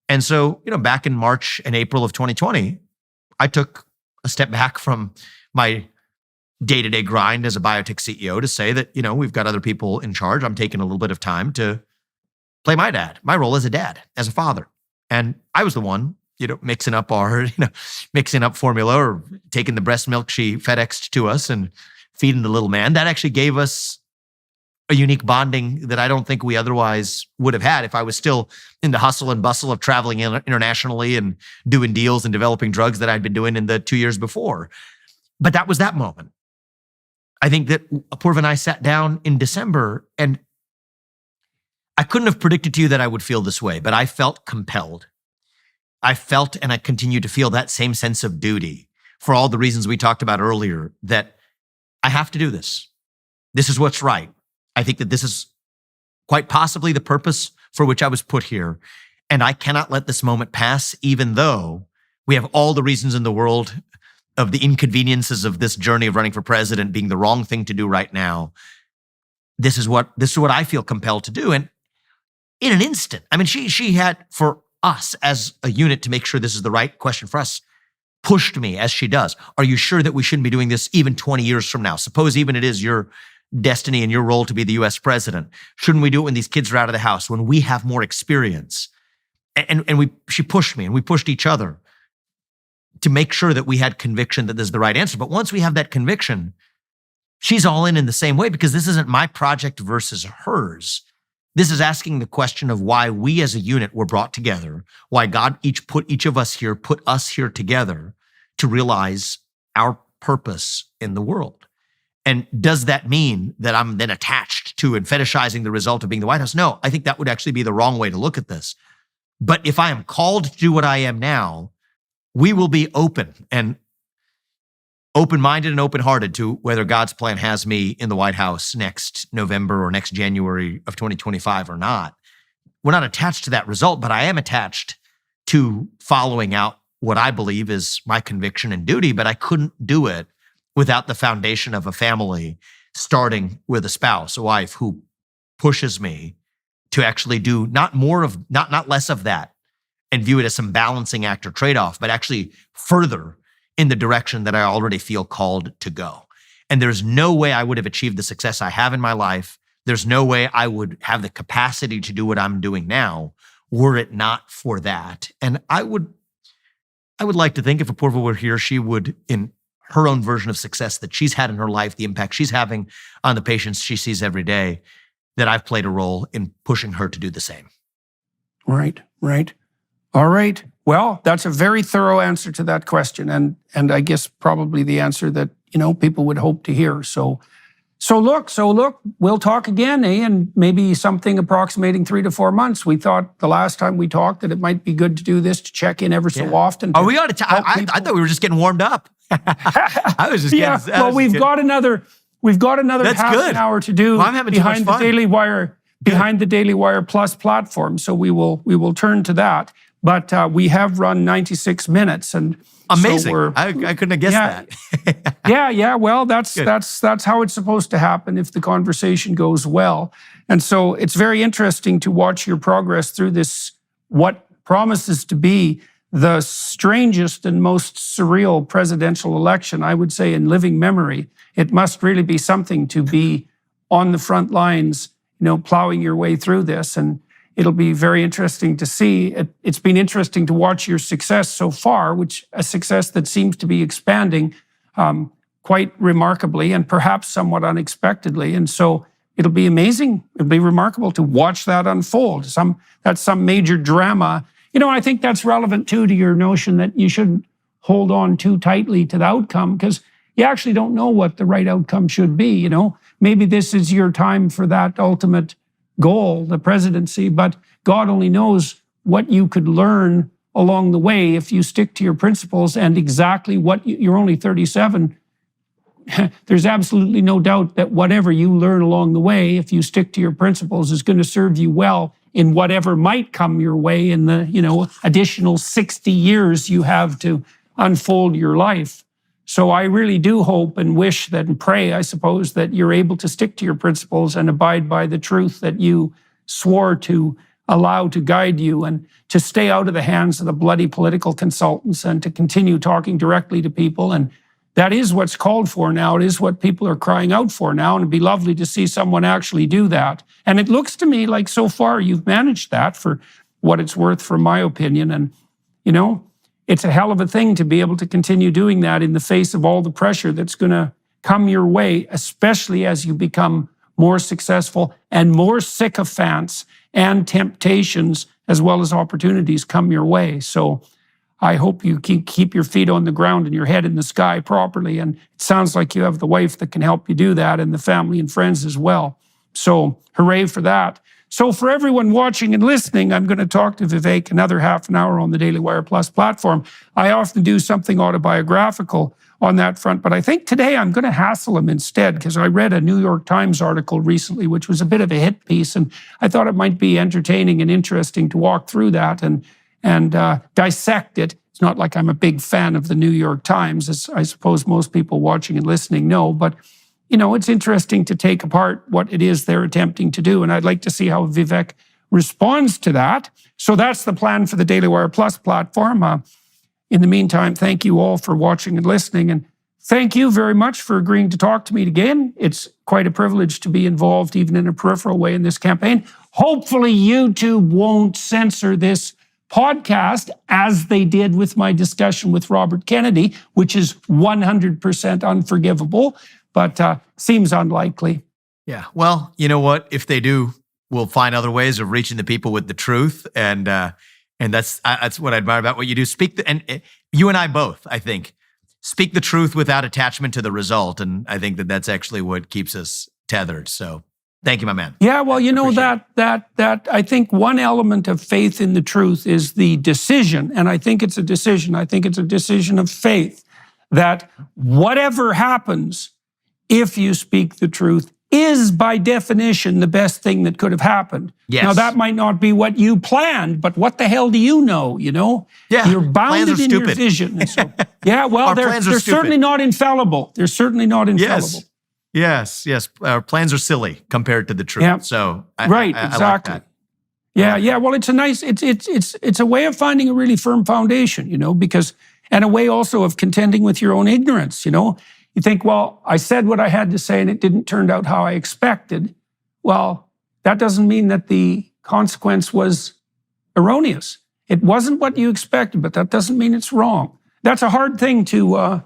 And so, back in March and April of 2020, I took a step back from my day-to-day grind as a biotech CEO to say that, we've got other people in charge. I'm taking a little bit of time to play my dad, my role as a dad, as a father. And I was the one, mixing up formula or taking the breast milk she FedExed to us and feeding the little man. That actually gave us a unique bonding that I don't think we otherwise would have had if I was still in the hustle and bustle of traveling internationally and doing deals and developing drugs that I'd been doing in the 2 years before. But that was that moment. I think that Apoorv and I sat down in December, and I couldn't have predicted to you that I would feel this way, but I felt compelled. I felt, and I continue to feel, that same sense of duty for all the reasons we talked about earlier, that I have to do this. This is what's right. I think that this is quite possibly the purpose for which I was put here. And I cannot let this moment pass, even though we have all the reasons in the world of the inconveniences of this journey of running for president being the wrong thing to do right now. This is what I feel compelled to do. And in an instant, she had, for us as a unit, to make sure this is the right question for us, pushed me as she does. Are you sure that we shouldn't be doing this even 20 years from now? Suppose even it is your destiny and your role to be the US president. Shouldn't we do it when these kids are out of the house, when we have more experience? And she pushed me, and we pushed each other to make sure that we had conviction that this is the right answer. But once we have that conviction, she's all in the same way, because this isn't my project versus hers. This is asking the question of why we as a unit were brought together, why God put each of us here, put us here together to realize our purpose in the world. And does that mean that I'm then attached to and fetishizing the result of being the White House? No, I think that would actually be the wrong way to look at this. But if I am called to do what I am now, we will be open-minded and open-hearted to whether God's plan has me in the White House next November or next January of 2025 or not. We're not attached to that result, but I am attached to following out what I believe is my conviction and duty, but I couldn't do it without the foundation of a family, starting with a spouse, a wife who pushes me to actually do not less of that and view it as some balancing act or trade-off, but actually further in the direction that I already feel called to go. And there's no way I would have achieved the success I have in my life. There's no way I would have the capacity to do what I'm doing now were it not for that. And I would like to think if Apoorv were here, she would, in her own version of success that she's had in her life, the impact she's having on the patients she sees every day, that I've played a role in pushing her to do the same. Right. All right. Well, that's a very thorough answer to that question. And I guess probably the answer that, people would hope to hear. So look, we'll talk again, and maybe something approximating 3 to 4 months. We thought the last time we talked that it might be good to do this, to check in ever so often. We ought to. I thought we were just getting warmed up. I was just getting. Well, we've got another half an hour to do behind the Daily Wire Plus platform. So we will turn to that. but we have run 96 minutes, and amazing. So I couldn't have guessed that. yeah. Well, that's how it's supposed to happen if the conversation goes well. And so it's very interesting to watch your progress through this, what promises to be the strangest and most surreal presidential election, I would say, in living memory. It must really be something to be on the front lines, plowing your way through this. And it'll be very interesting to see. It's been interesting to watch your success so far, which a success that seems to be expanding quite remarkably and perhaps somewhat unexpectedly. And so it'll be amazing. It'll be remarkable to watch that unfold. That's some major drama. I think that's relevant too to your notion that you shouldn't hold on too tightly to the outcome, because you actually don't know what the right outcome should be. Maybe this is your time for that ultimate goal, the presidency, but God only knows what you could learn along the way if you stick to your principles and exactly what you're only 37. There's absolutely no doubt that whatever you learn along the way, if you stick to your principles, is going to serve you well in whatever might come your way in the, additional 60 years you have to unfold your life. So I really do hope and wish that and pray, I suppose, that you're able to stick to your principles and abide by the truth that you swore to allow to guide you, and to stay out of the hands of the bloody political consultants and to continue talking directly to people. And that is what's called for now. It is what people are crying out for now. And it'd be lovely to see someone actually do that. And it looks to me like so far you've managed that, for what it's worth, from my opinion. And, it's a hell of a thing to be able to continue doing that in the face of all the pressure that's going to come your way, especially as you become more successful and more sycophants and temptations as well as opportunities come your way. So I hope you keep your feet on the ground and your head in the sky properly. And it sounds like you have the wife that can help you do that, and the family and friends as well. So hooray for that. So for everyone watching and listening, I'm going to talk to Vivek another half an hour on the Daily Wire Plus platform. I often do something autobiographical on that front, but I think today I'm going to hassle him instead, because I read a New York Times article recently, which was a bit of a hit piece, and I thought it might be entertaining and interesting to walk through that and dissect it. It's not like I'm a big fan of the New York Times, as I suppose most people watching and listening know, but it's interesting to take apart what it is they're attempting to do. And I'd like to see how Vivek responds to that. So that's the plan for the Daily Wire Plus platform. In the meantime, thank you all for watching and listening. And thank you very much for agreeing to talk to me again. It's quite a privilege to be involved, even in a peripheral way, in this campaign. Hopefully YouTube won't censor this podcast, as they did with my discussion with Robert Kennedy, which is 100% unforgivable, but seems unlikely. Yeah. Well, you know what? If they do, we'll find other ways of reaching the people with the truth, and that's what I admire about what you do. And you and I both, I think, speak the truth without attachment to the result, and I think that's actually what keeps us tethered. So, thank you, my man. Yeah. Well, that I think one element of faith in the truth is the decision, and I think it's a decision. I think it's a decision of faith that whatever happens, if you speak the truth, is by definition the best thing that could have happened. Yes. Now, that might not be what you planned, but what the hell do you know, Yeah, you're bounded in your vision. And so, yeah, well, they're certainly not infallible. They're certainly not infallible. Yes. Our plans are silly compared to the truth. Yeah. So, right, I exactly. like that. Yeah. Well, it's a nice, it's a way of finding a really firm foundation, because, and a way also of contending with your own ignorance, You think, well, I said what I had to say and it didn't turn out how I expected. Well, that doesn't mean that the consequence was erroneous. It wasn't what you expected, but that doesn't mean it's wrong. That's a hard thing to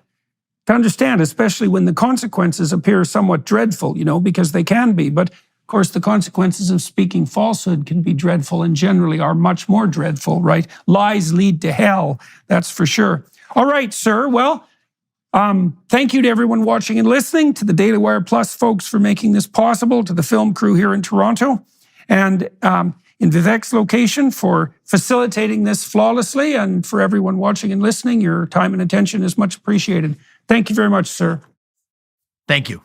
understand, especially when the consequences appear somewhat dreadful, because they can be. But of course, the consequences of speaking falsehood can be dreadful, and generally are much more dreadful, right? Lies lead to hell, that's for sure. All right, sir. Well, thank you to everyone watching and listening, to the Daily Wire Plus folks for making this possible, to the film crew here in Toronto, and in Vivek's location for facilitating this flawlessly, and for everyone watching and listening, your time and attention is much appreciated. Thank you very much, sir. Thank you.